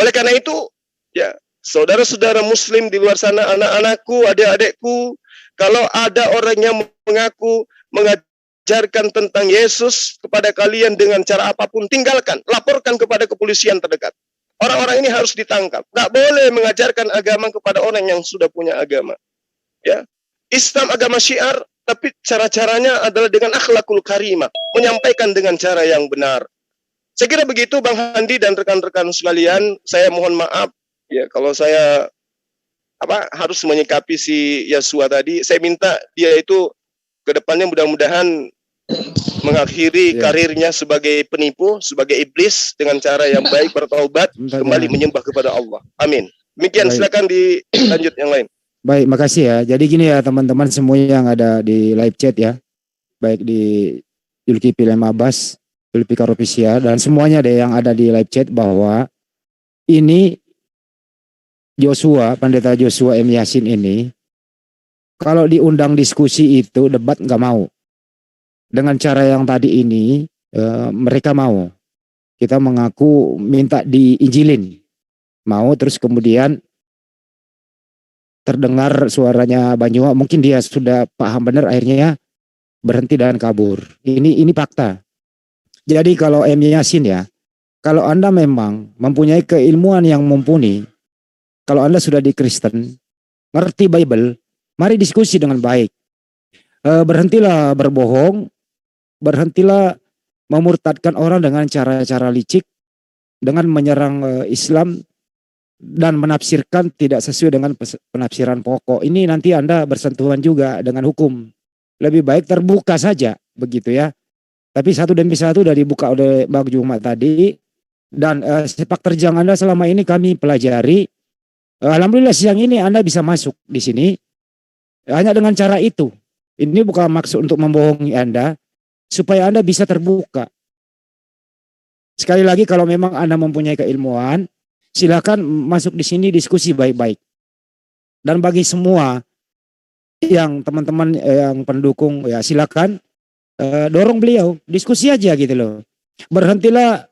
Oleh karena itu, ya, saudara-saudara muslim di luar sana, anak-anakku, adik-adikku, kalau ada orang yang mengaku mengajarkan tentang Yesus kepada kalian dengan cara apapun, tinggalkan, laporkan kepada kepolisian terdekat. Orang-orang ini harus ditangkap. Nggak boleh mengajarkan agama kepada orang yang sudah punya agama. Ya, Islam agama syiar, tapi cara-caranya adalah dengan akhlakul karimah, menyampaikan dengan cara yang benar. Saya kira begitu Bang Handi dan rekan-rekan sekalian. Saya mohon maaf ya kalau saya harus menyikapi si Yasua tadi. Saya minta dia itu ke depannya mudah-mudahan mengakhiri karirnya sebagai penipu, sebagai iblis dengan cara yang baik, bertaubat, kembali menyembah kepada Allah. Amin. Demikian, silakan dilanjut yang lain. Baik, makasih ya. Jadi gini ya teman-teman semua yang ada di live chat ya, baik di Zulkifli Abbas Julpi Karopisia, dan semuanya deh yang ada di live chat bahwa ini Joshua, Pendeta Joshua M. Yasin ini, kalau diundang diskusi itu debat nggak mau. Dengan cara yang tadi ini mereka mau. Kita mengaku minta diinjilin. Mau, terus kemudian terdengar suaranya Banyua, mungkin dia sudah paham benar, akhirnya berhenti dan kabur. Ini fakta. Jadi kalau M. Yasin ya, kalau Anda memang mempunyai keilmuan yang mumpuni, kalau Anda sudah di Kristen, ngerti Bible, mari diskusi dengan baik. Berhentilah berbohong, berhentilah memurtadkan orang dengan cara-cara licik, dengan menyerang Islam, dan menafsirkan tidak sesuai dengan penafsiran pokok. Ini nanti Anda bersentuhan juga dengan hukum. Lebih baik terbuka saja, begitu ya. Tapi satu demi satu sudah dibuka oleh Bang Jumat tadi. Dan sepak terjang Anda selama ini kami pelajari. Alhamdulillah siang ini Anda bisa masuk di sini. Hanya dengan cara itu. Ini bukan maksud untuk membohongi Anda. Supaya Anda bisa terbuka. Sekali lagi kalau memang Anda mempunyai keilmuan, silakan masuk di sini diskusi baik-baik. Dan bagi semua yang teman-teman yang pendukung ya silakan dorong beliau, diskusi aja gitu loh. Berhentilah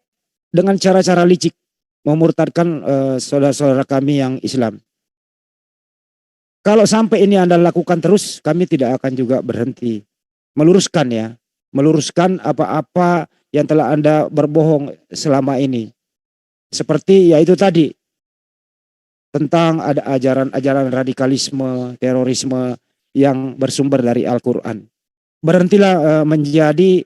dengan cara-cara licik memurtadkan saudara-saudara kami yang Islam. Kalau sampai ini Anda lakukan terus, kami tidak akan juga berhenti. Meluruskan ya, meluruskan apa-apa yang telah Anda berbohong selama ini. Seperti ya itu tadi, tentang ada ajaran-ajaran radikalisme, terorisme yang bersumber dari Al-Quran. Berhentilah menjadi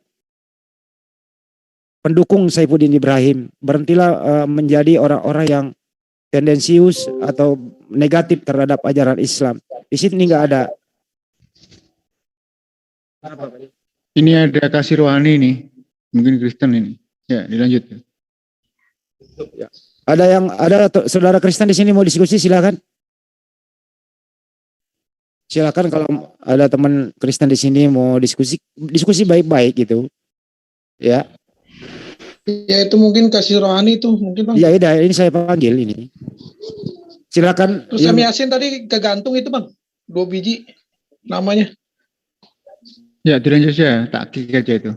pendukung Saifuddin Ibrahim. Berhentilah menjadi orang-orang yang tendensius atau negatif terhadap ajaran Islam. Di sini nggak ada. Ini ada kasih rohani nih, mungkin Kristen ini. Ya, dilanjut. Ya. Ada saudara Kristen di sini mau diskusi, silakan. Silakan kalau ada teman Kristen di sini mau diskusi baik-baik gitu. Ya. Ya itu mungkin kasih rohani itu mungkin Bang. Ya udah, ini saya panggil ini. Silakan. Terus kami Yasin tadi kegantung itu Bang, 2 biji namanya. Ya, dilanjut ya, tak klik aja itu.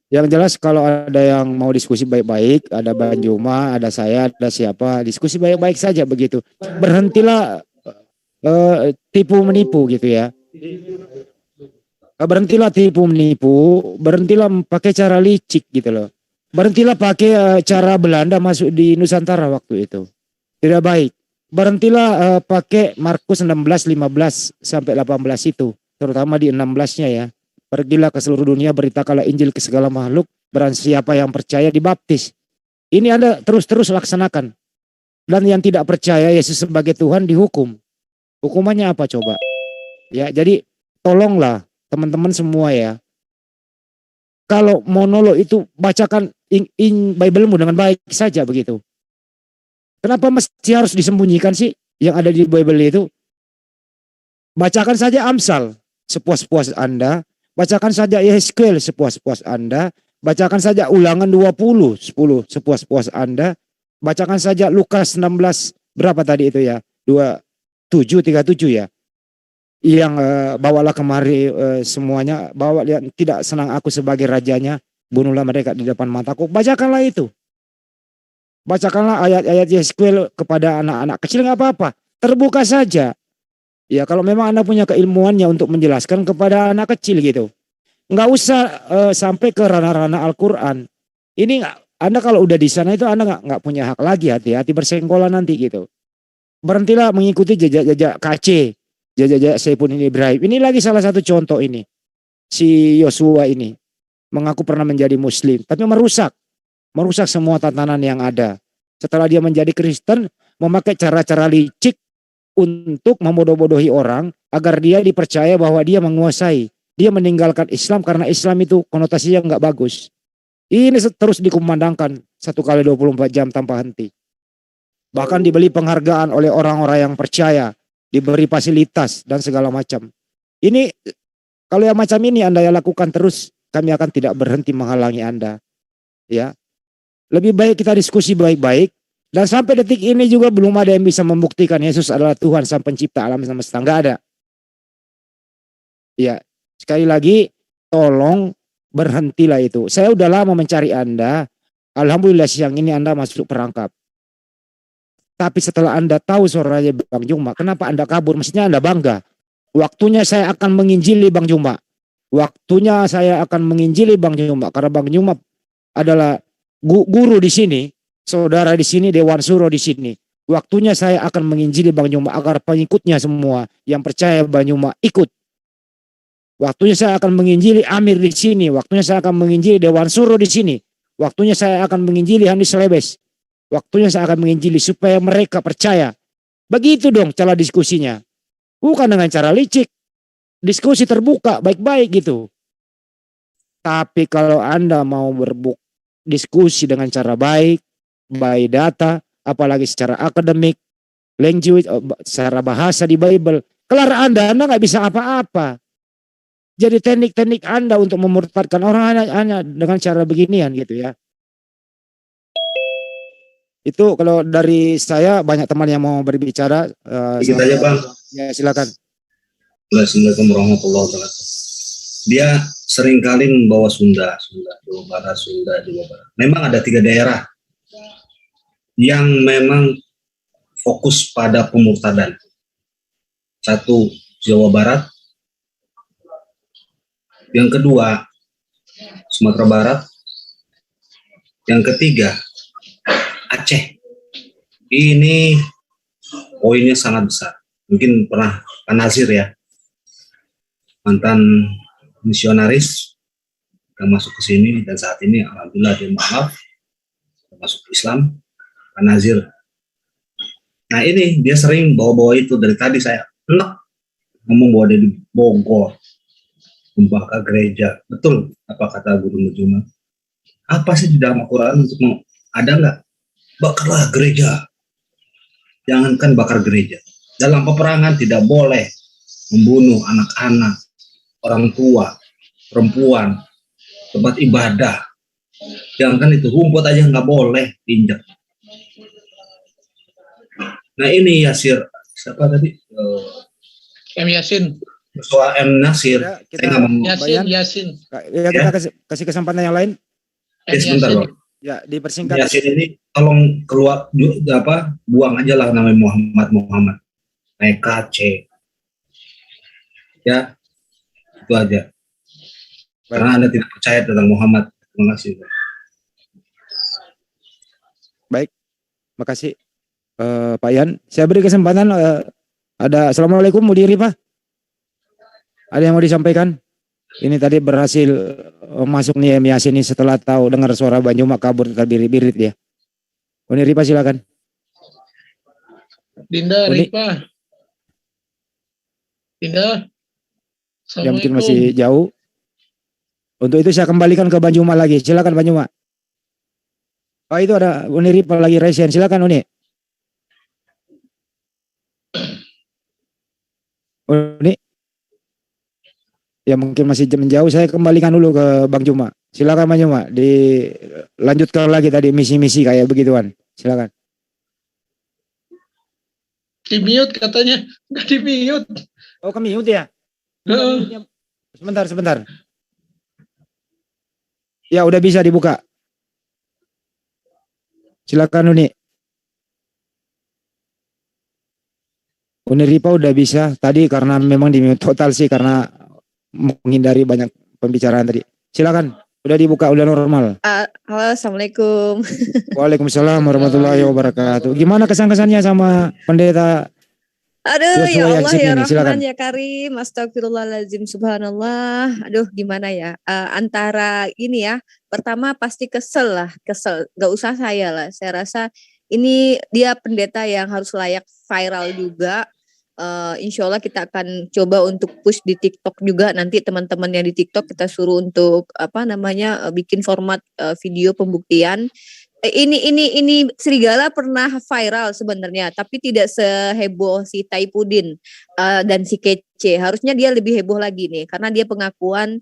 Yang jelas kalau ada yang mau diskusi baik-baik, ada Banjuma, ada saya, ada siapa, diskusi baik-baik saja begitu. Berhentilah tipu menipu gitu ya. Berhentilah tipu menipu, berhentilah pakai cara licik gitu loh. Berhentilah pakai cara Belanda masuk di Nusantara waktu itu. Tidak baik. Berhentilah pakai Markus 16, 15 sampai 18 itu, terutama di 16-nya ya. Pergilah ke seluruh dunia, beritakanlah Injil ke segala makhluk, barang siapa yang percaya dibaptis. Ini Anda terus-terus laksanakan. Dan yang tidak percaya Yesus sebagai Tuhan dihukum. Hukumannya apa coba? Ya, jadi tolonglah teman-teman semua ya. Kalau monolog itu bacakan Bible-mu dengan baik saja begitu. Kenapa mesti harus disembunyikan sih yang ada di Bible itu? Bacakan saja Amsal sepuas-puas Anda. Bacakan saja Yehezkiel sepuas-puas Anda. Bacakan saja Ulangan 20, 10 sepuas-puas Anda. Bacakan saja Lukas 16, berapa tadi itu ya? 37 ya. Yang bawalah kemari semuanya, bawa lihat tidak senang aku sebagai rajanya, bunuhlah mereka di depan mataku. Bacakanlah itu. Bacakanlah ayat-ayat Yehezkiel kepada anak-anak kecil, nggak apa-apa. Terbuka saja. Ya kalau memang Anda punya keilmuannya untuk menjelaskan kepada anak kecil gitu. Nggak usah sampai ke ranah-ranah Al-Quran. Ini Anda kalau udah di sana itu Anda nggak punya hak lagi, hati-hati bersenggolan nanti gitu. Berhentilah mengikuti jejak-jejak KC, jejak-jejak Saifuddin Ibrahim. Ini lagi salah satu contoh ini. Si Yosua ini mengaku pernah menjadi Muslim, tapi merusak semua tatanan yang ada. Setelah dia menjadi Kristen, memakai cara-cara licik untuk membodoh-bodohi orang agar dia dipercaya bahwa dia menguasai. Dia meninggalkan Islam karena Islam itu konotasinya nggak bagus. Ini terus dikumandangkan 1x24 jam tanpa henti. Bahkan dibeli penghargaan oleh orang-orang yang percaya, diberi fasilitas dan segala macam. Ini kalau yang macam ini Anda lakukan terus, kami akan tidak berhenti menghalangi Anda. Ya, lebih baik kita diskusi baik-baik. Dan sampai detik ini juga belum ada yang bisa membuktikan Yesus adalah Tuhan sang pencipta alam semesta. Nggak ada. Ya, sekali lagi tolong berhentilah itu. Saya udah lama mencari Anda. Alhamdulillah siang ini Anda masuk perangkap. Tapi setelah Anda tahu suaranya Bang Juma, kenapa Anda kabur? Mestinya Anda bangga. Waktunya saya akan menginjili Bang Juma. Waktunya saya akan menginjili Bang Juma. Karena Bang Juma adalah guru di sini. Saudara di sini, Dewan Suro di sini. Waktunya saya akan menginjili Bang Juma agar pengikutnya semua yang percaya Bang Juma ikut. Waktunya saya akan menginjili Amir di sini. Waktunya saya akan menginjili Dewan Suro di sini. Waktunya saya akan menginjili Handi Selebes. Waktunya saya akan menginjili supaya mereka percaya. Begitu dong cara diskusinya. Bukan dengan cara licik. Diskusi terbuka baik-baik gitu. Tapi kalau Anda mau diskusi dengan cara baik, by data, apalagi secara akademik, language, secara bahasa di Bible, kelar Anda nggak bisa apa-apa. Jadi teknik-teknik Anda untuk memurtadkan orang hanya dengan cara beginian gitu ya. Itu kalau dari saya, banyak teman yang mau berbicara. Sedikit aja Bang. Ya silakan. Assalamualaikum warahmatullahi wabarakatuh. Dia seringkali membawa Sunda, Jawa Barat, Sunda, Jawa Barat. Memang ada 3 daerah yang memang fokus pada pemurtadan. 1, Jawa Barat. Yang kedua, Sumatera Barat. Yang ketiga, Aceh. Ini poinnya sangat besar. Mungkin pernah Pak Nazir ya, mantan misionaris yang masuk ke sini dan saat ini alhamdulillah dia maaf masuk Islam, Pak Nazir. Nah ini dia sering bawa-bawa itu, dari tadi saya enak ngomong bahwa dia di Bogor membakar gereja. Betul apa kata Guru Nujuma? Apa sih di dalam Al-Quran untuk ada nggak? Bakarlah gereja. Jangankan bakar gereja. Dalam peperangan tidak boleh membunuh anak-anak, orang tua, perempuan, tempat ibadah. Jangankan itu, rumput aja nggak boleh diinjak. Nah ini Yasir, siapa tadi? M. Yasin. Soal M. Nasir. Ya, kita, saya nggak mau. Yasin. Ya, kita kasih kesempatan yang lain. Ya, sebentar Bang. Ya, dipersingkat. Yasin ini tolong keluar buang aja lah namanya Muhammad. Naik KC. Ya, itu aja. Karena Anda tidak percaya tentang Muhammad. Terima kasih. Baik, makasih Pak Yan. Saya beri kesempatan ada Assalamualaikum, mau diri Pak. Ada yang mau disampaikan? Ini tadi berhasil masuk nih M. Yasin ini setelah tahu dengar suara Bang Juma kabur terbirit-birit dia. Uni Ripa silakan. Dinda Ripa. Dinda. Yang mungkin masih jauh. Untuk itu saya kembalikan ke Bang Juma lagi. Silakan Bang Juma. Oh itu ada Uni Ripa lagi resen. Silakan Uni. Uni. Ya mungkin masih menjauh, saya kembalikan dulu ke Bang Juma. Silakan Bang Juma, dilanjutkan lagi tadi misi-misi kayak begituan. Silakan. Di mute katanya, nggak di mute. Oh ke mute ya? Sebentar. Ya udah bisa dibuka. Silakan Uni. Uni Ripa udah bisa tadi karena memang di mute total sih karena menghindari banyak pembicaraan tadi. Silakan, udah dibuka, udah normal. Halo, assalamualaikum. Waalaikumsalam warahmatullahi wabarakatuh. Gimana kesan-kesannya sama pendeta? Aduh, ya Allah ya Rahman silakan. Ya Karim, astagfirullahaladzim, subhanallah. Aduh, gimana ya? Antara ini ya, pertama pasti kesel. Gak usah saya lah. Saya rasa ini dia pendeta yang harus layak viral juga. Insya Allah kita akan coba untuk push di TikTok juga, nanti teman-teman yang di TikTok kita suruh untuk bikin format video pembuktian. Ini Serigala pernah viral sebenarnya, tapi tidak seheboh si Taipudin dan si Kece kece. Harusnya dia lebih heboh lagi nih, karena dia pengakuan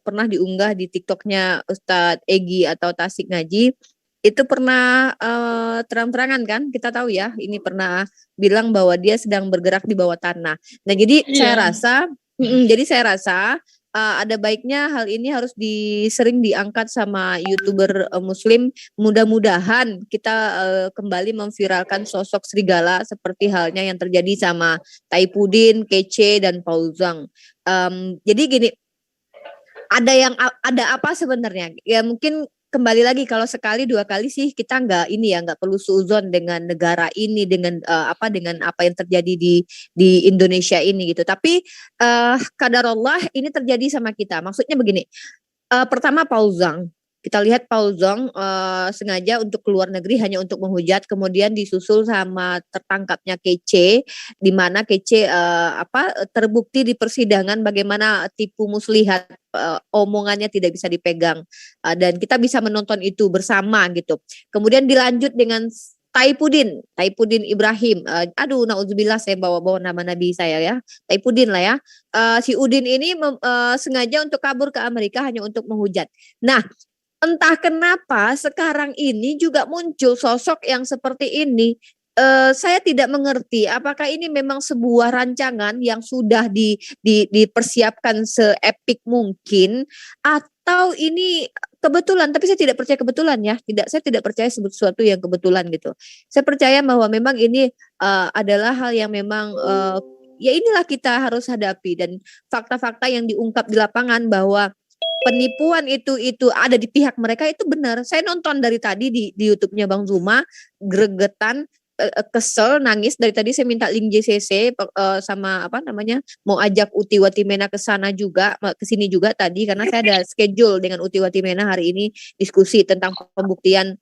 pernah diunggah di TikToknya Ustadz Egi atau Tasik Ngaji. Itu pernah terang-terangan kan, kita tahu ya, ini pernah bilang bahwa dia sedang bergerak di bawah tanah. Nah jadi saya rasa ada baiknya hal ini harus sering diangkat sama YouTuber Muslim. Mudah-mudahan kita kembali memviralkan sosok serigala seperti halnya yang terjadi sama Taipudin, Kece, dan Fauzang. Jadi gini, ada apa sebenarnya? Ya mungkin kembali lagi, kalau sekali dua kali sih kita nggak perlu suuzon dengan negara ini, dengan dengan apa yang terjadi di Indonesia ini gitu. Tapi qadarullah ini terjadi sama kita. Maksudnya begini, pertama Fauzang. Kita lihat Fauzang sengaja untuk keluar negeri hanya untuk menghujat, kemudian disusul sama tertangkapnya Kece, di mana Kece terbukti di persidangan bagaimana tipu muslihat, omongannya tidak bisa dipegang, dan kita bisa menonton itu bersama gitu. Kemudian dilanjut dengan Taipudin Ibrahim, naudzubillah saya bawa nama nabi saya ya, Taipudin lah ya. Si Udin ini sengaja untuk kabur ke Amerika hanya untuk menghujat. Nah, entah kenapa sekarang ini juga muncul sosok yang seperti ini. Saya tidak mengerti apakah ini memang sebuah rancangan yang sudah dipersiapkan seepik mungkin, atau ini kebetulan. Tapi saya tidak percaya kebetulan ya. Saya tidak percaya sesuatu yang kebetulan gitu. Saya percaya bahwa memang ini adalah hal yang memang ya inilah kita harus hadapi, dan fakta-fakta yang diungkap di lapangan bahwa penipuan itu ada di pihak mereka itu benar. Saya nonton dari tadi di YouTube-nya Bang Zuma, gregetan, kesel, nangis. Dari tadi saya minta link JCC sama mau ajak Uti Watimena ke sana juga, ke sini juga tadi, karena saya ada schedule dengan Uti Watimena hari ini diskusi tentang pembuktian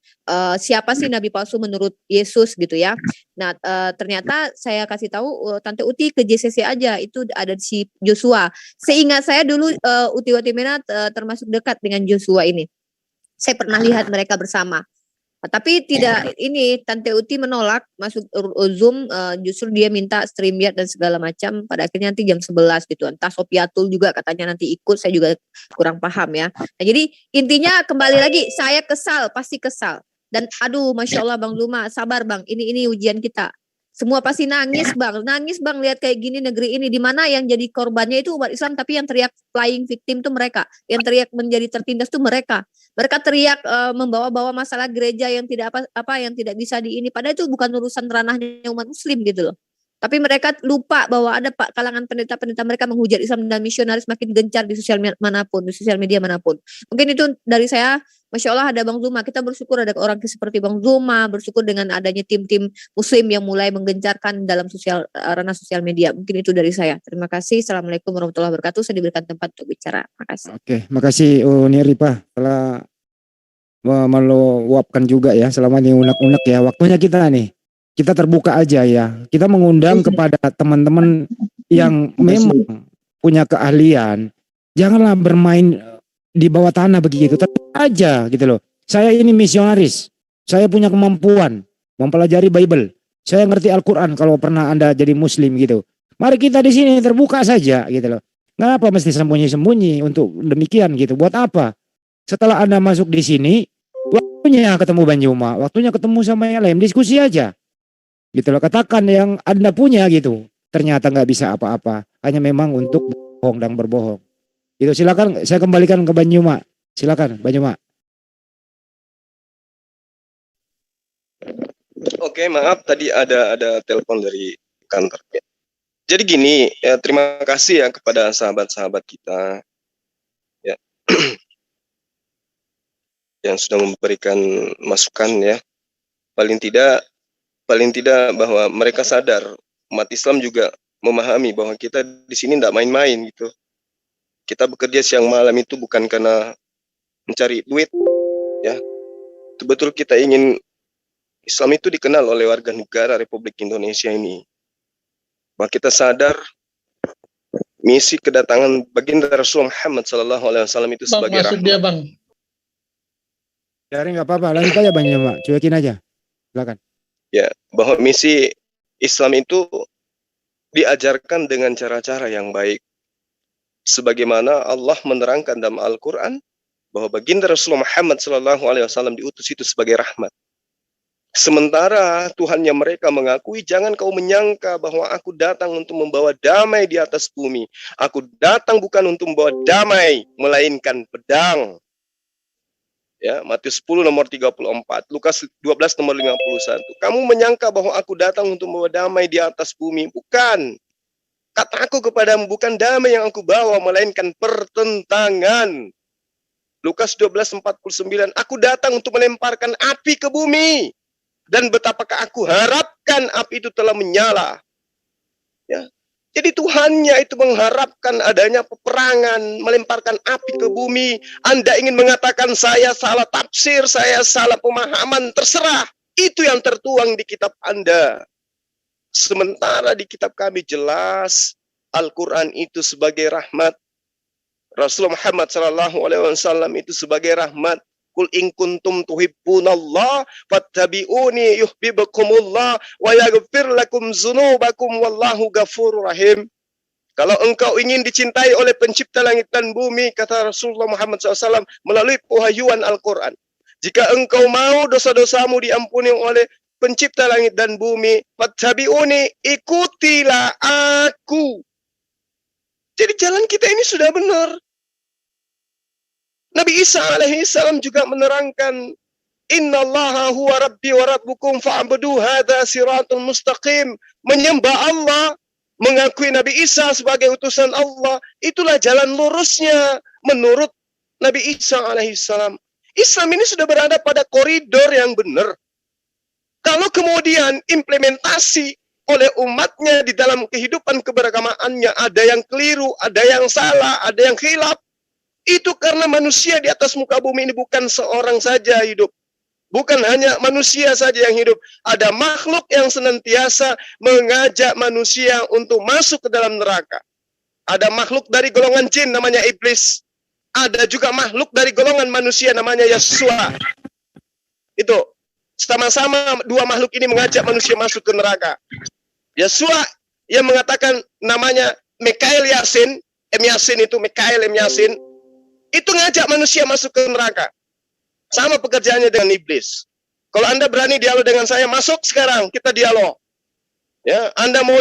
siapa sih nabi palsu menurut Yesus gitu ya. Nah, ternyata saya kasih tahu Tante Uti ke JCC aja, itu ada si Joshua. Seingat saya dulu Uti Watimena termasuk dekat dengan Joshua ini. Saya pernah lihat mereka bersama. Tapi tidak, ini Tante Uti menolak masuk Zoom, justru dia minta StreamYard dan segala macam. Pada akhirnya nanti jam 11 gitu. Entah Sopiatul juga katanya nanti ikut, saya juga kurang paham ya. Nah, jadi intinya kembali lagi, saya kesal, pasti kesal. Dan Masya Allah Bang Zuma, sabar Bang, ini ujian kita. Semua pasti nangis bang lihat kayak gini negeri ini, di mana yang jadi korbannya itu umat Islam, tapi yang teriak flying victim tuh mereka, yang teriak menjadi tertindas tuh mereka teriak membawa-bawa masalah gereja yang tidak yang tidak bisa padahal itu bukan urusan ranahnya umat Muslim gitu loh. Tapi mereka lupa bahwa ada kalangan pendeta-pendeta mereka menghujat Islam dan misionaris makin gencar di sosial media manapun. Mungkin itu dari saya. Masya Allah ada Bang Zuma, kita bersyukur ada orang seperti Bang Zuma, bersyukur dengan adanya tim-tim Muslim yang mulai menggencarkan dalam ranah sosial media. Mungkin itu dari saya. Terima kasih. Assalamualaikum warahmatullahi wabarakatuh. Saya diberikan tempat untuk bicara. Makasih. Oke, makasih Uni Ripa telah meluapkan juga ya selama ini unek-unek ya. Waktunya kita nih, kita terbuka aja ya. Kita mengundang kepada teman-teman yang memang punya keahlian, janganlah bermain di bawah tanah begitu, tetap aja gitu loh. Saya ini misionaris, saya punya kemampuan mempelajari Bible, saya ngerti Al-Quran kalau pernah Anda jadi Muslim gitu. Mari kita di sini terbuka saja gitu loh. Kenapa mesti sembunyi-sembunyi untuk demikian gitu? Buat apa? Setelah Anda masuk di sini, waktunya ketemu Banjuma, waktunya ketemu sama yang lain, diskusi aja gitu loh. Katakan yang Anda punya gitu. Ternyata nggak bisa apa-apa, hanya memang untuk bohong dan berbohong. Itu silakan, saya kembalikan ke Banyuma. Silakan Banyuma. Oke, maaf tadi ada telepon dari kantor. Jadi gini, ya terima kasih ya kepada sahabat-sahabat kita ya yang sudah memberikan masukan ya. Paling tidak bahwa mereka sadar, umat Islam juga memahami bahwa kita di sini tidak main-main gitu. Kita bekerja siang malam itu bukan karena mencari duit, ya. Betul kita ingin Islam itu dikenal oleh warga negara Republik Indonesia ini. Bahwa kita sadar misi kedatangan baginda Rasulullah Muhammad SAW itu sebagai rahmat. Dia bang. Dari nggak apa-apa, lanjut aja Banyuma, cuekin aja. Silakan. Ya, bahwa misi Islam itu diajarkan dengan cara-cara yang baik. Sebagaimana Allah menerangkan dalam Al-Quran bahwa baginda Rasulullah Muhammad SAW diutus itu sebagai rahmat. Sementara Tuhannya mereka mengakui, jangan kau menyangka bahwa aku datang untuk membawa damai di atas bumi. Aku datang bukan untuk membawa damai, melainkan pedang. Ya, Matius 10 nomor 34, Lukas 12 nomor 51. Kamu menyangka bahwa aku datang untuk membawa damai di atas bumi. Bukan. Kataku kepadamu, bukan damai yang aku bawa, melainkan pertentangan. Lukas 12:49, aku datang untuk melemparkan api ke bumi. Dan betapakah aku harapkan api itu telah menyala. Ya. Jadi Tuhannya itu mengharapkan adanya peperangan, melemparkan api ke bumi. Anda ingin mengatakan saya salah tafsir, saya salah pemahaman, terserah. Itu yang tertuang di kitab Anda. Sementara di kitab kami jelas Al-Quran itu sebagai rahmat. Rasulullah Muhammad SAW itu sebagai rahmat. Kul in kuntum tuhibbunallah fattabi'uni yuhibbukumullah wa yaghfir lakum dzunubakum wallahu ghafurur rahim. Kalau engkau ingin dicintai oleh pencipta langit dan bumi, kata Rasulullah Muhammad SAW melalui pewahyuan Al-Quran. Jika engkau mau dosa-dosamu diampuni oleh pencipta langit dan bumi, fattabi'uni, ikutilah aku. Jadi jalan kita ini sudah benar. Nabi Isa alaihissalam juga menerangkan, Innallaha huwa rabbi wa rabbukum fa'budu hadza siratul mustaqim. Menyembah Allah, mengakui Nabi Isa sebagai utusan Allah, itulah jalan lurusnya menurut Nabi Isa alaihissalam. Islam ini sudah berada pada koridor yang benar. Kalau kemudian implementasi oleh umatnya di dalam kehidupan keberagamaannya ada yang keliru, ada yang salah, ada yang khilaf, itu karena manusia di atas muka bumi ini bukan seorang saja hidup. Bukan hanya manusia saja yang hidup. Ada makhluk yang senantiasa mengajak manusia untuk masuk ke dalam neraka. Ada makhluk dari golongan jin namanya iblis. Ada juga makhluk dari golongan manusia namanya Yesua. Itu sama-sama dua makhluk ini mengajak manusia masuk ke neraka. Yesua yang mengatakan namanya Mikael Yasin, M Yasin itu Mikael M Yasin. Itu ngajak manusia masuk ke neraka. Sama pekerjaannya dengan iblis. Kalau Anda berani dialog dengan saya, masuk sekarang, kita dialog. Ya, Anda mau